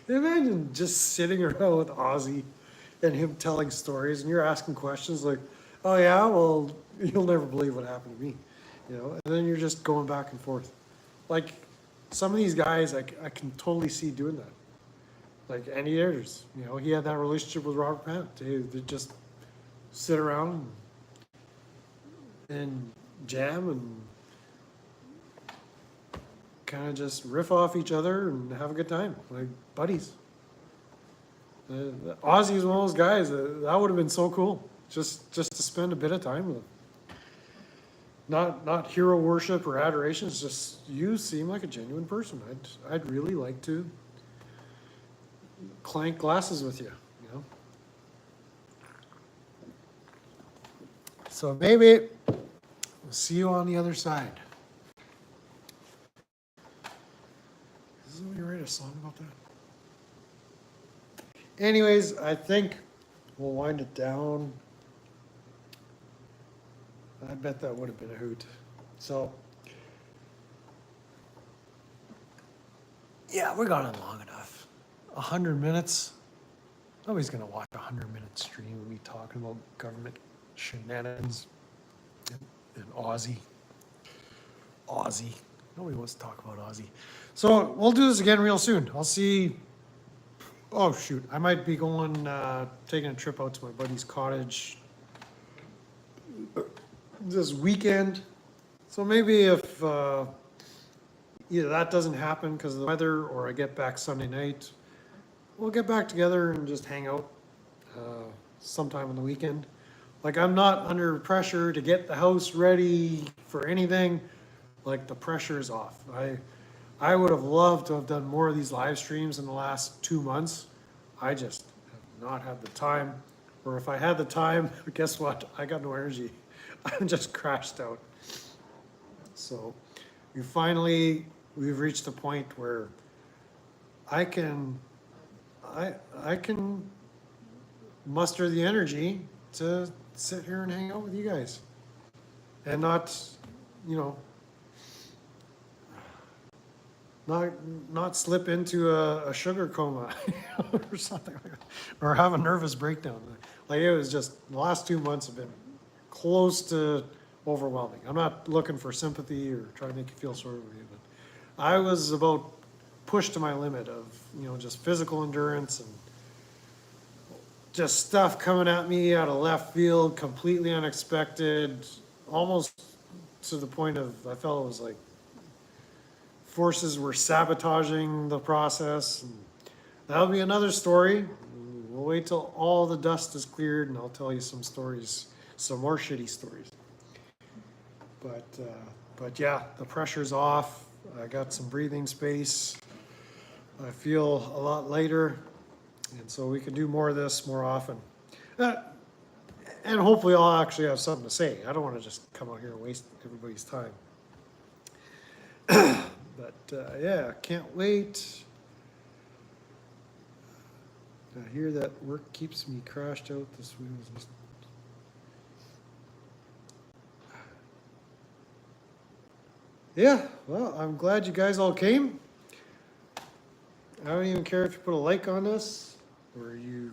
[SPEAKER 1] Imagine just sitting around with Ozzy and him telling stories, and you're asking questions like, "Oh yeah, well, you'll never believe what happened to me," you know. And then you're just going back and forth. Like some of these guys, I can totally see doing that. Like Andy Ayers, you know, he had that relationship with Robert Plant. They just sit around and jam and kind of just riff off each other and have a good time, like buddies. Ozzy is one of those guys that would have been so cool, just to spend a bit of time with him. Not hero worship or adoration. It's just you seem like a genuine person. I'd really like to clank glasses with you, you know. So maybe we'll see you on the other side. Doesn't we write a song about that? Anyways, I think we'll wind it down. I bet that would have been a hoot. So, yeah, we're gone on long enough. 100 minutes. Nobody's gonna watch a 100-minute stream of me talking about government shenanigans and Aussie. Nobody wants to talk about Aussie. So we'll do this again real soon. I'll see. Oh shoot, I might be going, taking a trip out to my buddy's cottage this weekend. So maybe if either that doesn't happen because of the weather, or I get back Sunday night, we'll get back together and just hang out sometime on the weekend. Like, I'm not under pressure to get the house ready for anything. Like, the pressure is off. I would have loved to have done more of these live streams in the last 2 months. I just have not had the time. Or if I had the time, guess what? I got no energy. I'm just crashed out. So we've reached a point where I can muster the energy to sit here and hang out with you guys. And not, you know, not slip into a sugar coma or something like that, or have a nervous breakdown. Like, it was just, the last 2 months have been close to overwhelming. I'm not looking for sympathy or trying to make you feel sorry for you, but I was about pushed to my limit of, you know, just physical endurance and just stuff coming at me out of left field, completely unexpected, almost to the point of, I felt it was like forces were sabotaging the process. And that'll be another story. We'll wait till all the dust is cleared and I'll tell you some stories, some more shitty stories. But yeah, the pressure's off. I got some breathing space. I feel a lot lighter. And so we can do more of this more often. And hopefully I'll actually have something to say. I don't want to just come out here and waste everybody's time. But yeah, can't wait. I hear that work keeps me crashed out this week. Yeah, well, I'm glad you guys all came. I don't even care if you put a like on this, or you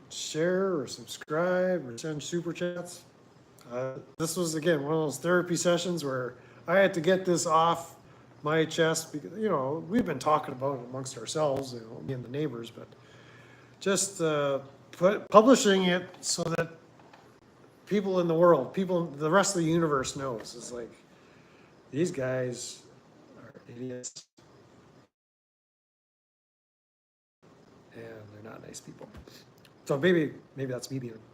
[SPEAKER 1] share or subscribe or send super chats. This was, again, one of those therapy sessions where I had to get this off my chest because, you know, we've been talking about it amongst ourselves, you know, me and the neighbors, but just publishing it so that people in the world, the rest of the universe knows. It's like, these guys are idiots. And they're not nice people. So maybe that's me being